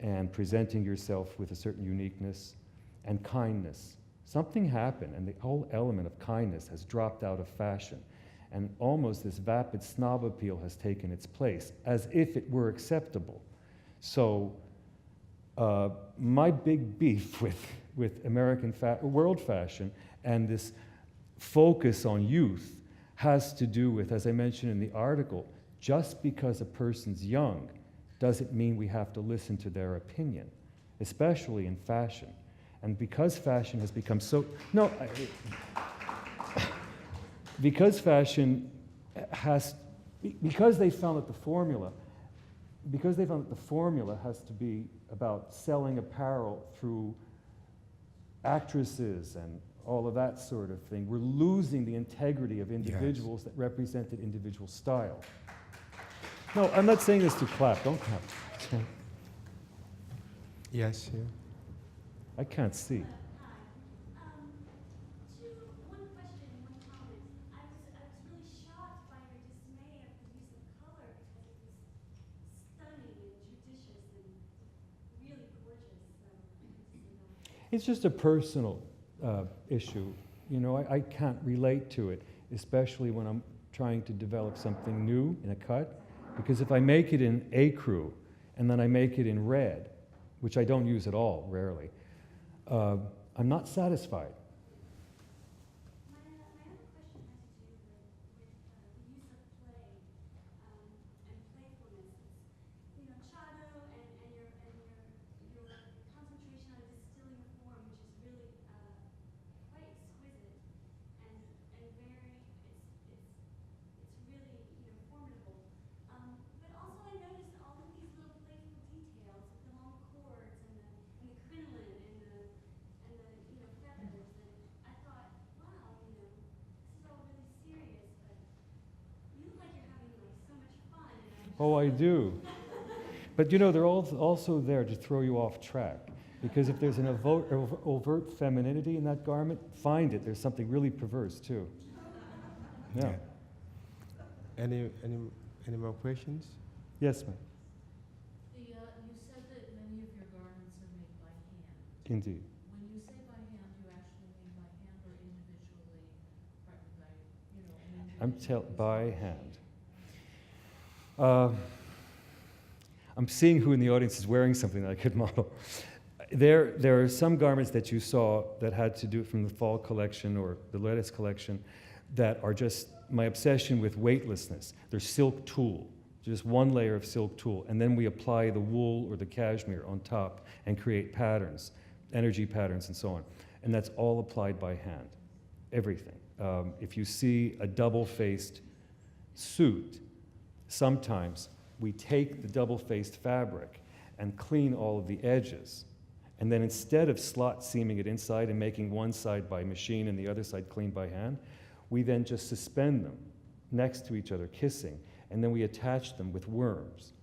and presenting yourself with a certain uniqueness and kindness. Something happened, and the whole element of kindness has dropped out of fashion. And almost this vapid snob appeal has taken its place, as if it were acceptable. So my big beef with American world fashion and this focus on youth has to do with, as I mentioned in the article, just because a person's young doesn't mean we have to listen to their opinion, especially in fashion. And because fashion has become so, because fashion has, because they found that the formula has to be about selling apparel through actresses and all of that sort of thing, we're losing the integrity of individuals that represented individual style. No, I'm not saying this to clap. Don't clap. Yes, yeah. I can't see. Hi. One question, one comment. I was really shocked by your dismay of the use of color because it was stunning and judicious and really gorgeous. So I have to say that. It's just a personal issue. You know, I can't relate to it, especially when I'm trying to develop something new in a cut. Because if I make it in aCRUDE and then I make it in red, which I don't use at all, rarely, I'm not satisfied. My other question has to do with the use of play and playfulness. It's, Chado and your concentration on distilling a form, which is really quite exquisite and very it's really formidable. But also I noticed all of these little playful details, the long chords and the crinoline and the feathers and Oh, I do. But you know, they're also there to throw you off track. Because if there's an overt femininity in that garment, find it. There's something really perverse, too. Yeah. Any more questions? Yes, ma'am. You said that many of your garments are made by hand. Indeed. When you say by hand, you actually mean by hand or individually, By hand. I'm seeing who in the audience is wearing something that I could model. There are some garments that you saw that had to do from the fall collection or the latest collection that are just my obsession with weightlessness. They're silk tulle, just one layer of silk tulle, and then we apply the wool or the cashmere on top and create patterns, energy patterns and so on. And that's all applied by hand, everything. If you see a double-faced suit, sometimes we take the double-faced fabric and clean all of the edges. And then instead of slot seaming it inside and making one side by machine and the other side cleaned by hand, we then just suspend them next to each other, kissing, and then we attach them with worms.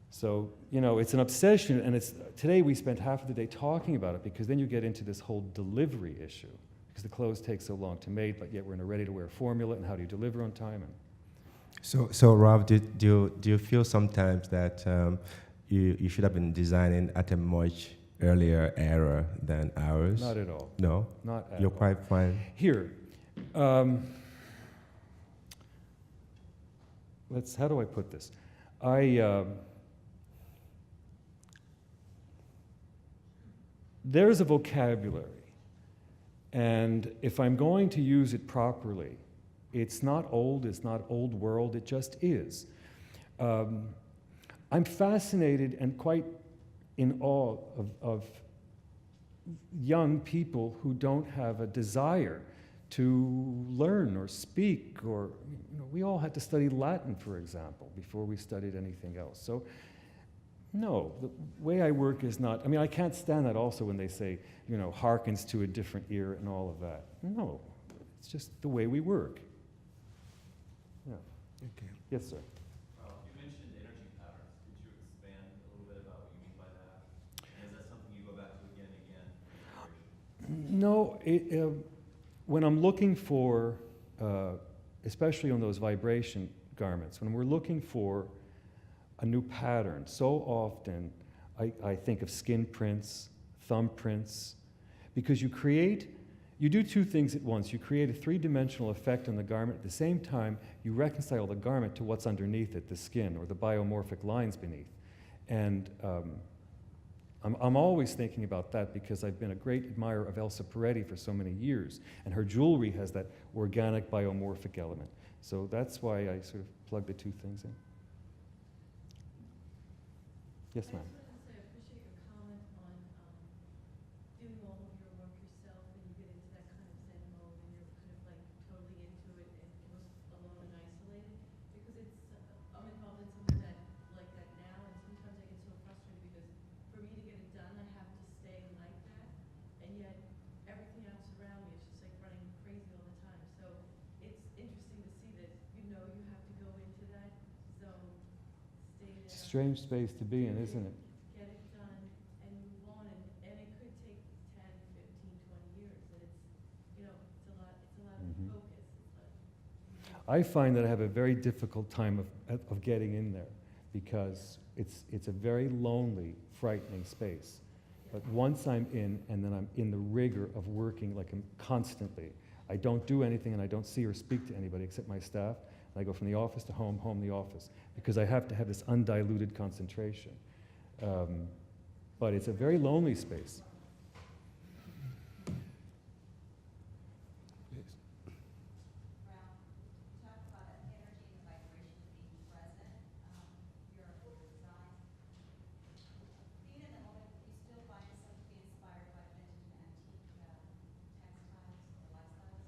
So, you know, it's an obsession, and today we spent half of the day talking about it because then you get into this whole delivery issue because the clothes take so long to make, but yet we're in a ready-to-wear formula, and how do you deliver on time? So Ralph, do you feel sometimes that you should have been designing at a much earlier era than ours? Not at all. No? Not at You're all. quite fine. Here, how do I put this? There's a vocabulary, and if I'm going to use it properly, it's not old world, it just is. I'm fascinated and quite in awe of young people who don't have a desire to learn or speak, or we all had to study Latin, for example, before we studied anything else. So, no, the way I work is not, I can't stand that also when they say, hearkens to a different ear and all of that. No, it's just the way we work. Yeah. Okay. Yes, sir. You mentioned energy patterns. Could you expand a little bit about what you mean by that? And is that something you go back to again and again? No, when I'm looking for, especially on those vibration garments, when we're looking for a new pattern, so often I think of skin prints, thumb prints, because you do two things at once. You create a three-dimensional effect on the garment. At the same time, you reconcile the garment to what's underneath it, the skin or the biomorphic lines beneath. And I'm always thinking about that because I've been a great admirer of Elsa Peretti for so many years, and her jewelry has that organic biomorphic element. So that's why I sort of plug the two things in. Yes, ma'am. I appreciate your comment on doing all of your work yourself, and you get into that kind of Zen mode, and you're kind of like totally into it and almost alone and isolated. Because I'm involved in something like that now, and sometimes I get so frustrated because for me to get it done, I have to stay like that, and yet everything else around me is just like running crazy all the time. So it's interesting to see that you have to go into that zone, stay there. Strange space to be in, isn't it? Get it done and move on, and it could take 10, 15, 20 years, and it's a lot Mhm. of focus. It's like, I find that I have a very difficult time of getting in there because it's a very lonely, frightening space. But once I'm in, and then I'm in the rigor of working like I'm constantly, I don't do anything and I don't see or speak to anybody except my staff. And I go from the office to home, home, the office, because I have to have this undiluted concentration. But it's a very lonely space. Ralph, you talked about the energy and the vibration being present, your design. Being in the moment, do you still find yourself to be inspired by vintage and antique textiles or lifestyles?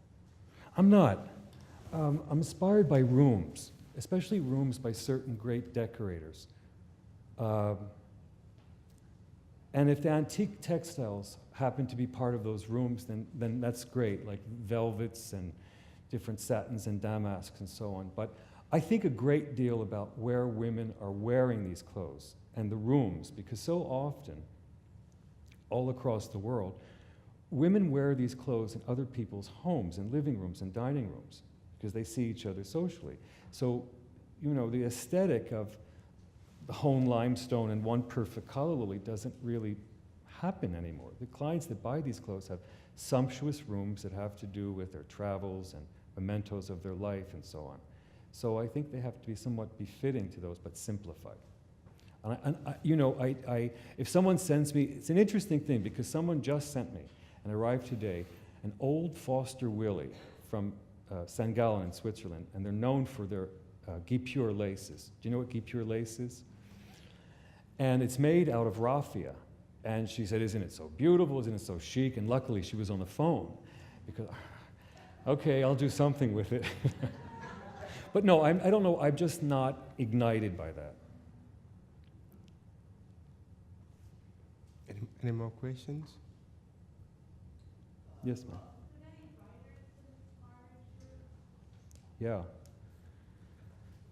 I'm not. I'm inspired by rooms, especially rooms by certain great decorators. And if the antique textiles happen to be part of those rooms, then that's great, like velvets and different satins and damasks and so on. But I think a great deal about where women are wearing these clothes and the rooms, because so often, all across the world, women wear these clothes in other people's homes and living rooms and dining rooms because they see each other socially. So, you know, the aesthetic of the Hone limestone and one perfect color lily doesn't really happen anymore. The clients that buy these clothes have sumptuous rooms that have to do with their travels and mementos of their life and so on. So I think they have to be somewhat befitting to those, but simplified. And you know, if someone sends me, it's an interesting thing because someone just sent me, and arrived today, an old Foster Willie from St. Gallen in Switzerland, and they're known for their guipure laces. Do you know what guipure lace is? And it's made out of raffia. And she said, isn't it so beautiful? Isn't it so chic? And luckily she was on the phone because, okay, I'll do something with it. But no, I don't know, I'm just not ignited by that. Any more questions? Yes, ma'am. Yeah.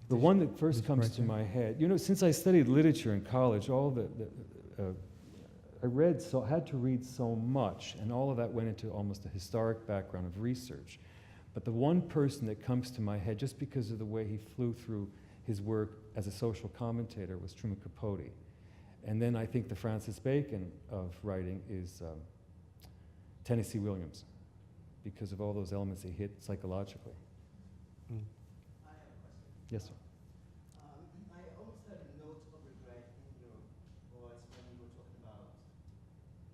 The one that first comes to my head, you know, since I studied literature in college, I read had to read so much, and all of that went into almost a historic background of research. But the one person that comes to my head, just because of the way he flew through his work as a social commentator, was Truman Capote. And then I think the Francis Bacon of writing is Tennessee Williams, because of all those elements he hit psychologically. Mm. I have a question. Yes, sir. I almost had a note of regret in your voice when you were talking about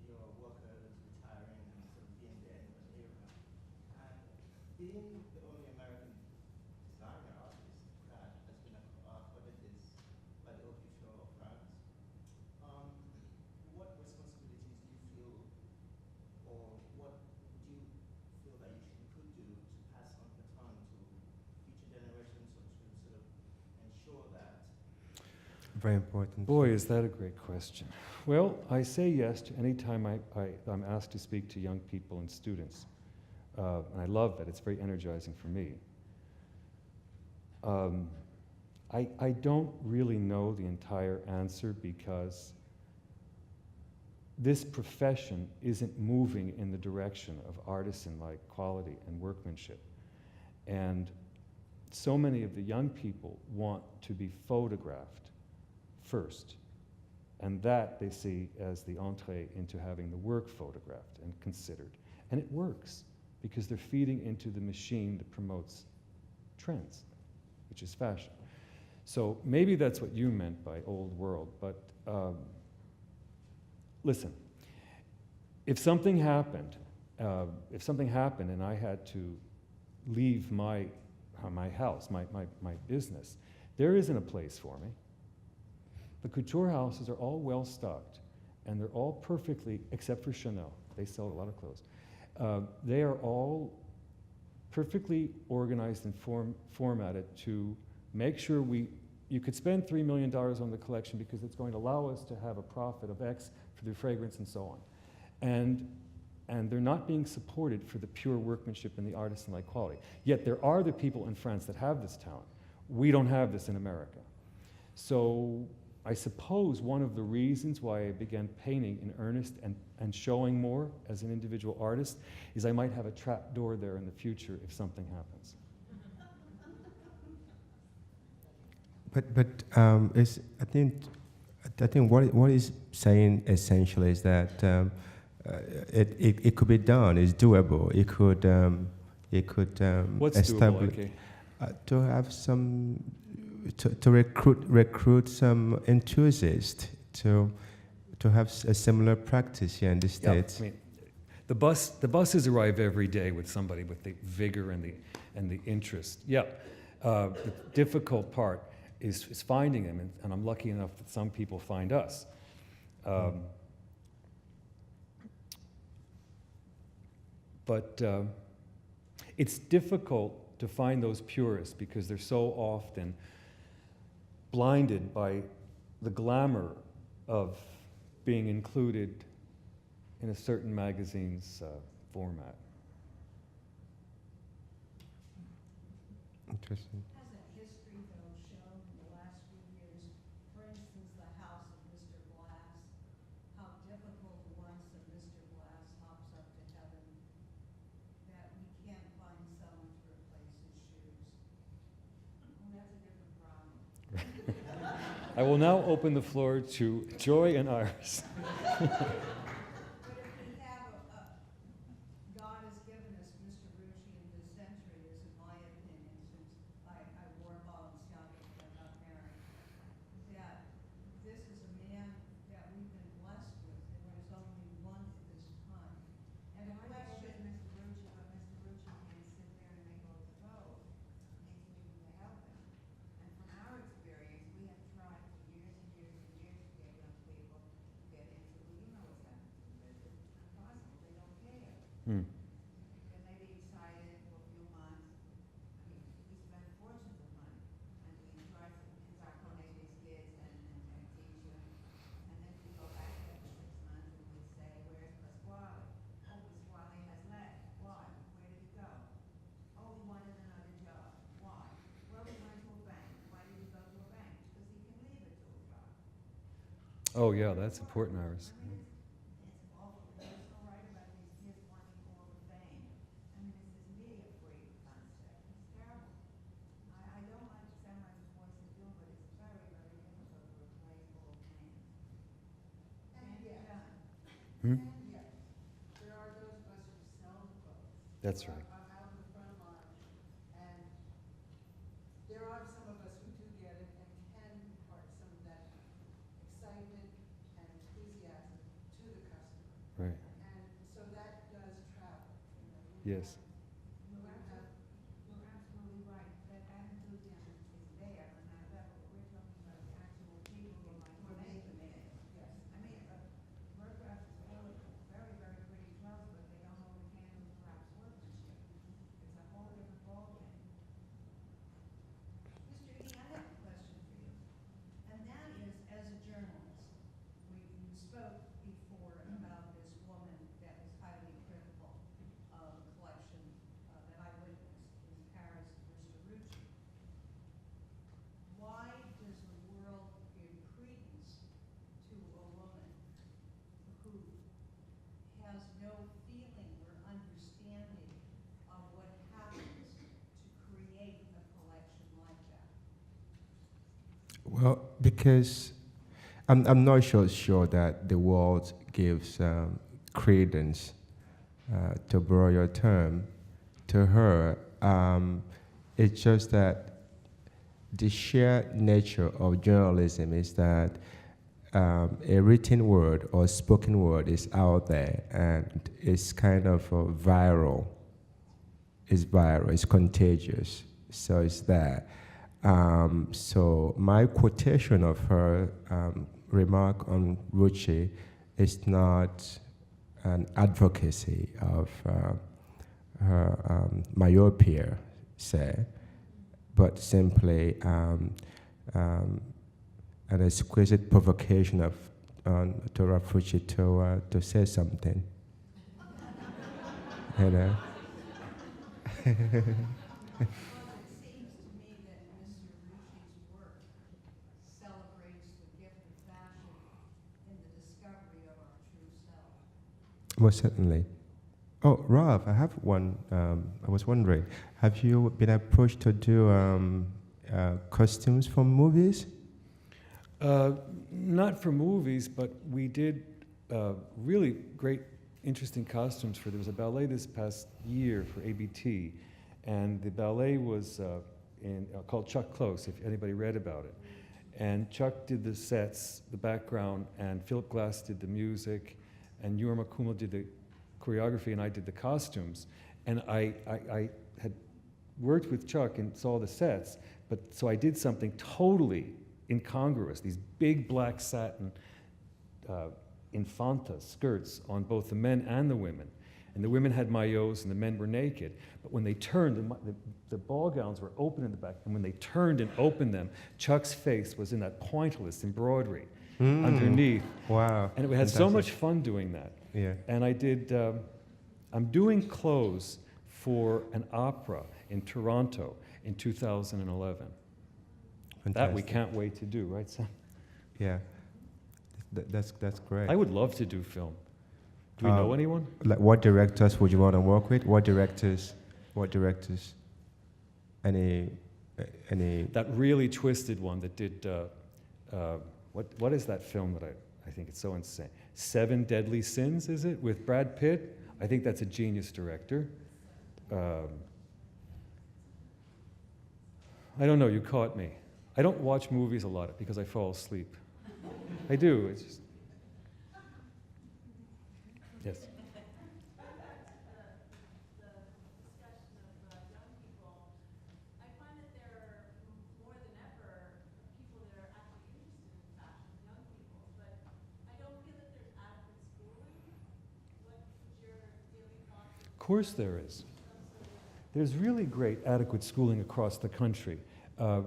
your workers retiring and sort of being the end of an era. And being the only American designer artist that has been accorded this by the Haute Couture of France, what responsibilities do you feel, or what would you feel that you could do to pass on the baton to future generations, or to sort of ensure that? Very important. Boy, is that a great question. Well, I say yes to any time I'm asked to speak to young people and students. And I love that. It's very energizing for me. I don't really know the entire answer because this profession isn't moving in the direction of artisan-like quality and workmanship. And so many of the young people want to be photographed first. And that they see as the entree into having the work photographed and considered. And it works because they're feeding into the machine that promotes trends, which is fashion. So maybe that's what you meant by old world, but listen, if something happened and I had to leave my house, my business, there isn't a place for me. The couture houses are all well stocked, and they're all perfectly, except for Chanel, they sell a lot of clothes. They are all perfectly organized and formatted to make sure you could spend $3 million on the collection because it's going to allow us to have a profit of X for the fragrance and so on. And they're not being supported for the pure workmanship and the artisan-like quality. Yet there are the people in France that have this talent. We don't have this in America. So I suppose one of the reasons why I began painting in earnest and showing more as an individual artist is I might have a trap door there in the future if something happens. But I think what is saying essentially is that it could be done. It's doable. It could What's establish doable, okay? To have some to recruit some enthusiasts to have a similar practice here in the States. Yeah, I mean, the buses arrive every day with somebody with the vigor and the interest. Yeah, the difficult part is finding them, and I'm lucky enough that some people find us. But it's difficult to find those purists because they're so often blinded by the glamour of being included in a certain magazine's format. Interesting. Hasn't history I will now open the floor to Joy and Iris. But if we have God has given us Mr. Rucci in this century, is in my opinion, since I wore Balenciaga when I got married, that this is a man that we've been blessed with, and there's only one at this time. And the question, Mr. Rucci, but Mr. Rucci can't sit there and make all the clothes. Needs people to help him. And from our experience, we have tried for years and years and years to get young people to get into, well, you know what's happening. It's impossible. They don't care. Hmm. They may be excited for a few months. I mean, we spend fortunes of money. And we try to indoctrinate these kids and teach them. And then we go back after 6 months and we say, where's Pasquale? Oh, Pasquale has left. Why? Where did he go? Oh, he wanted another job. Why? Well, he went to a bank. Why did he go to a bank? Because he can leave at 2 o'clock. Oh, yeah, that's important, Iris. I mean, it's awful. There's no right about these kids wanting all the fame. I mean, it's this media freak concept. It's terrible. I don't like to sound like a voice of doom, but it's very, very difficult to replace all fame. and Can't be yet, done. Hmm? and yet, there are those of us who sell the clothes. That's who right. Are out in the front line, and there are some of us who do get it and can impart some of that excitement and enthusiasm to the customer. Right. And so that does travel, you know. Yes. You're absolutely right. That enthusiasm is there, no matter that, but we're talking about the actual people who are making it. Yes. I mean, workcraft is full of very, very pretty clothes, but they don't hold a candle to craft's workmanship. It's a whole different ballgame. Mr. Ude, I have a question for you, and that is, as a journalist, you spoke before about this woman that was highly critical of a collection that I witnessed in Paris, Mr. Rucci. Why does the world give credence to a woman who has no feeling or understanding of what happens to create a collection like that? Well, because I'm not sure that the world gives credence, to borrow your term, to her. It's just that the sheer nature of journalism is that a written word or spoken word is out there and it's kind of viral. It's viral, it's contagious, so it's there. So my quotation of her remark on Rucci is not an advocacy of her myopia, say, but simply an exquisite provocation of to Ralph Rucci to say something. You know. Well, it seems to me that Mr. Rucci's work celebrates the gift of fashion in the discovery of our true self. Most certainly. Oh, Ralph, I have one. I was wondering, have you been approached to do costumes for movies? Not for movies, but we did really great, interesting costumes for. There was a ballet this past year for ABT, and the ballet was called Chuck Close. If anybody read about it, and Chuck did the sets, the background, and Philip Glass did the music, and Yorma Kumel did the choreography, and I did the costumes. And I had worked with Chuck and saw the sets, but so I did something totally incongruous, these big black satin infanta skirts on both the men and the women. And the women had maillots and the men were naked. But when they turned, the ball gowns were open in the back, and when they turned and opened them, Chuck's face was in that pointillist embroidery underneath. Wow. And we had so much fun doing that. Yeah. And I did, I'm doing clothes for an opera in Toronto in 2011. That we Fantastic. can't wait to do, right, Sam? Yeah. That's great. I would love to do film. Do we know anyone? Like, what directors would you want to work with? What directors? Any? That really twisted one that did what is that film that I think it's so insane? 7 Deadly Sins, is it, with Brad Pitt? I think that's a genius director. I don't know, you caught me. I don't watch movies a lot because I fall asleep. I do, it's just... Yes? Going back to the discussion of young people, I find that there are more than ever people that are actually interested in fashion, young people, but I don't feel that there's adequate schooling. What is your daily thoughts? Of course there is. There's really great adequate schooling across the country. In your style of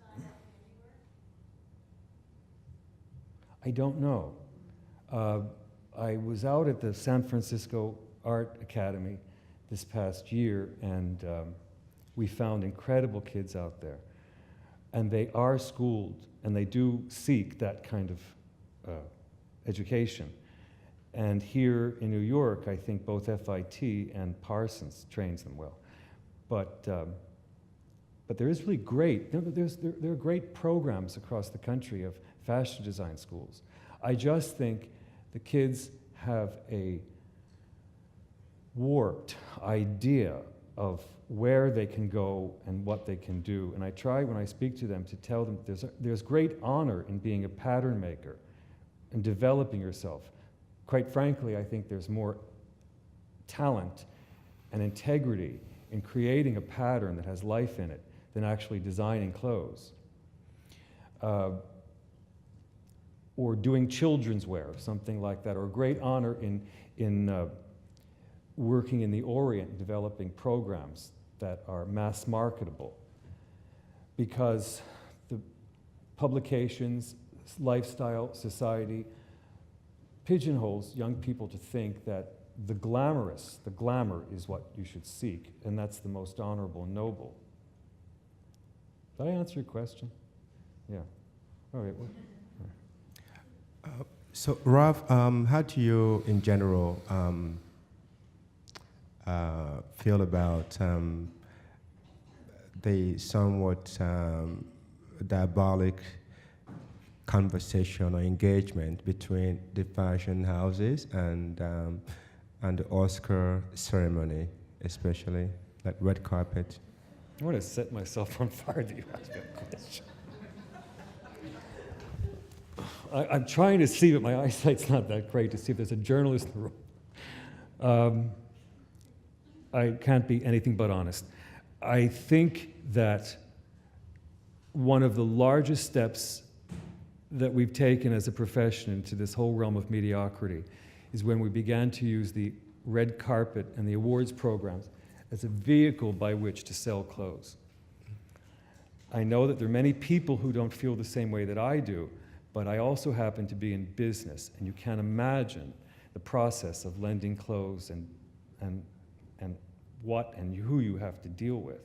handiwork? I don't know. I was out at the San Francisco Art Academy this past year, and we found incredible kids out there. And they are schooled, and they do seek that kind of education. And here in New York, I think both FIT and Parsons trains them well. But there is really great, there are great programs across the country of fashion design schools. I just think the kids have a warped idea of where they can go and what they can do. And I try, when I speak to them, to tell them there's great honor in being a pattern maker and developing yourself. Quite frankly, I think there's more talent and integrity in creating a pattern that has life in it than actually designing clothes. Or doing children's wear, something like that, or great honor in working in the Orient and developing programs that are mass marketable. Because the publications, lifestyle, society, pigeonholes young people to think that the glamour is what you should seek, and that's the most honorable and noble. Did I answer your question? Yeah. All right. Well, So, Ralph, how do you, in general, feel about the somewhat diabolic conversation or engagement between the fashion houses and the Oscar ceremony, especially, like red carpet? I want to set myself on fire that you asked me a question. I'm trying to see, but my eyesight's not that great, to see if there's a journalist in the room. I can't be anything but honest. I think that one of the largest steps that we've taken as a profession into this whole realm of mediocrity is when we began to use the red carpet and the awards programs as a vehicle by which to sell clothes. I know that there are many people who don't feel the same way that I do, but I also happen to be in business, and you can't imagine the process of lending clothes and what and who you have to deal with.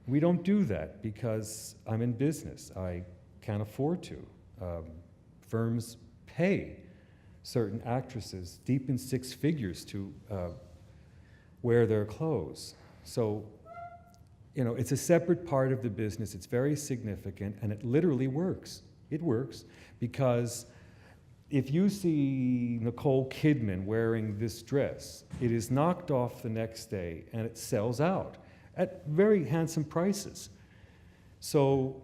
We don't do that because I'm in business. I can't afford to. Firms pay certain actresses deep in 6 figures to wear their clothes. So, you know, it's a separate part of the business. It's very significant, and it literally works. It works because if you see Nicole Kidman wearing this dress, it is knocked off the next day and it sells out at very handsome prices. So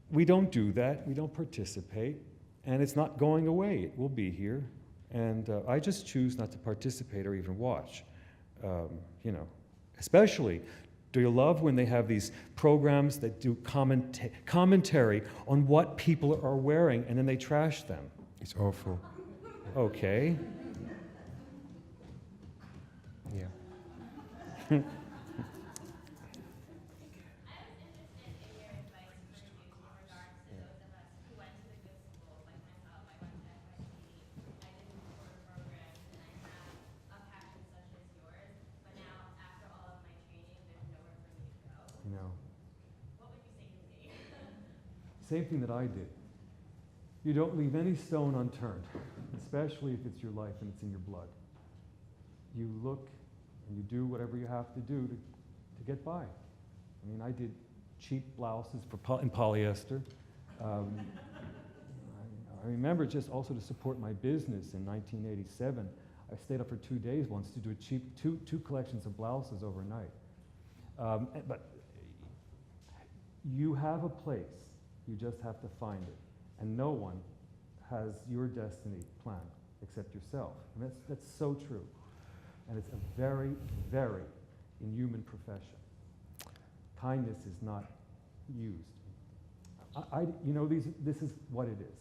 we don't do that, we don't participate, and it's not going away. It will be here, and I just choose not to participate or even watch. You know, especially, do you love when they have these programs that do commentary on what people are wearing and then they trash them? It's awful. Okay. Yeah. I was interested in your advice for youth in regards to those of us who went to the good schools, like myself. I went to FIT, I did quarter programs, and I have a passion such as yours. But now, after all of my training, there's nowhere for me to go. No. What would you say to me? Same thing that I did. You don't leave any stone unturned, especially if it's your life and it's in your blood. You look and you do whatever you have to do to get by. I mean, I did cheap blouses in polyester. Um, I remember just also to support my business in 1987. I stayed up for 2 days once to do a cheap two collections of blouses overnight. But you have a place. You just have to find it. And no one has your destiny planned except yourself. And that's so true. And it's a very, very inhuman profession. Kindness is not used. This is what it is.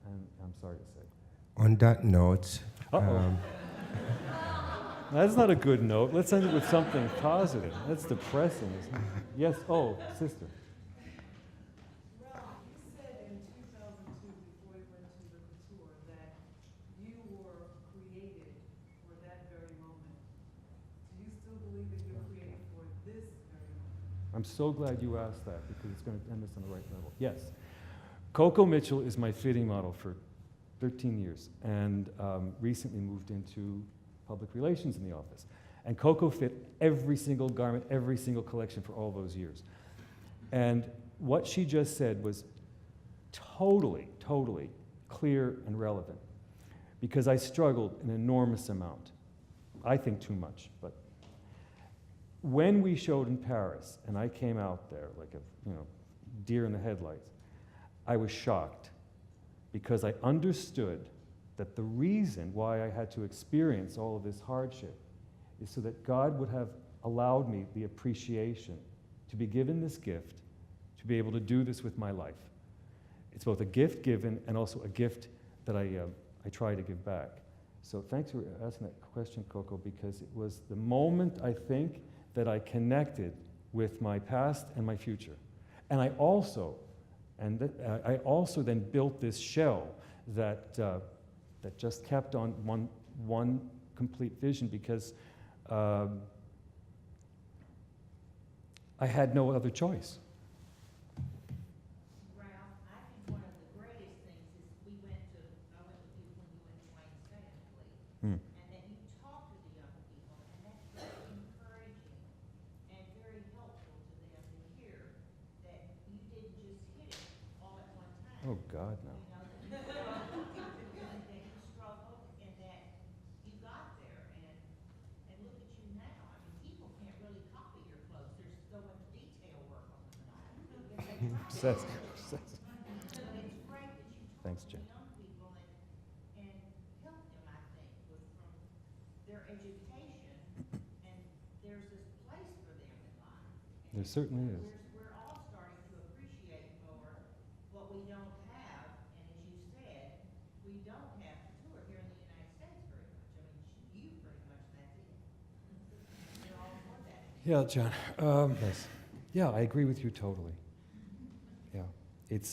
And I'm sorry to say. On that note, That's not a good note. Let's end it with something positive. That's depressing, isn't it? Yes, sister. Ralph, you said in 2002, before you went to the couture, that you were created for that very moment. Do you still believe that you're created for this very moment? I'm so glad you asked that because it's going to end us on the right level. Yes. Coco Mitchell is my fitting model for 13 years and recently moved into public relations in the office. And Coco fit every single garment, every single collection for all those years. And what she just said was totally, totally clear and relevant because I struggled an enormous amount. I think too much, but when we showed in Paris and I came out there like a deer in the headlights, I was shocked because I understood that the reason why I had to experience all of this hardship is so that God would have allowed me the appreciation to be given this gift, to be able to do this with my life. It's both a gift given and also a gift that I try to give back. So thanks for asking that question, Coco, because it was the moment, I think, that I connected with my past and my future. And I also then built this shell that just kept on one complete vision because I had no other choice. Ralph, I think one of the greatest things is I went with you when you went to Wayne State, I believe, and that you talked to the young people, and that's very encouraging and very helpful to them to hear that you didn't just hit it all at one time. Oh, God, no. That you struggled and that you got there, and look at you now. I mean, people can't really copy your clothes. There's so much detail work on them and all. But it's great that you Thanks, talk to Jen. young people and help them, I think, from their education, and there's this place for them in life. There certainly is. We're all starting to appreciate more what we don't have, and as you said, we don't have couture here in the United States very much. I mean, you pretty much, that's it. You're all for that. Yeah, John. Yes. Yeah, I agree with you totally. Yeah, it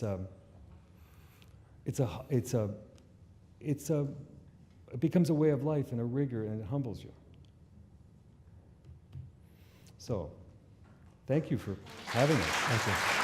becomes a way of life and a rigor, and it humbles you. So, thank you for having us. Thank you.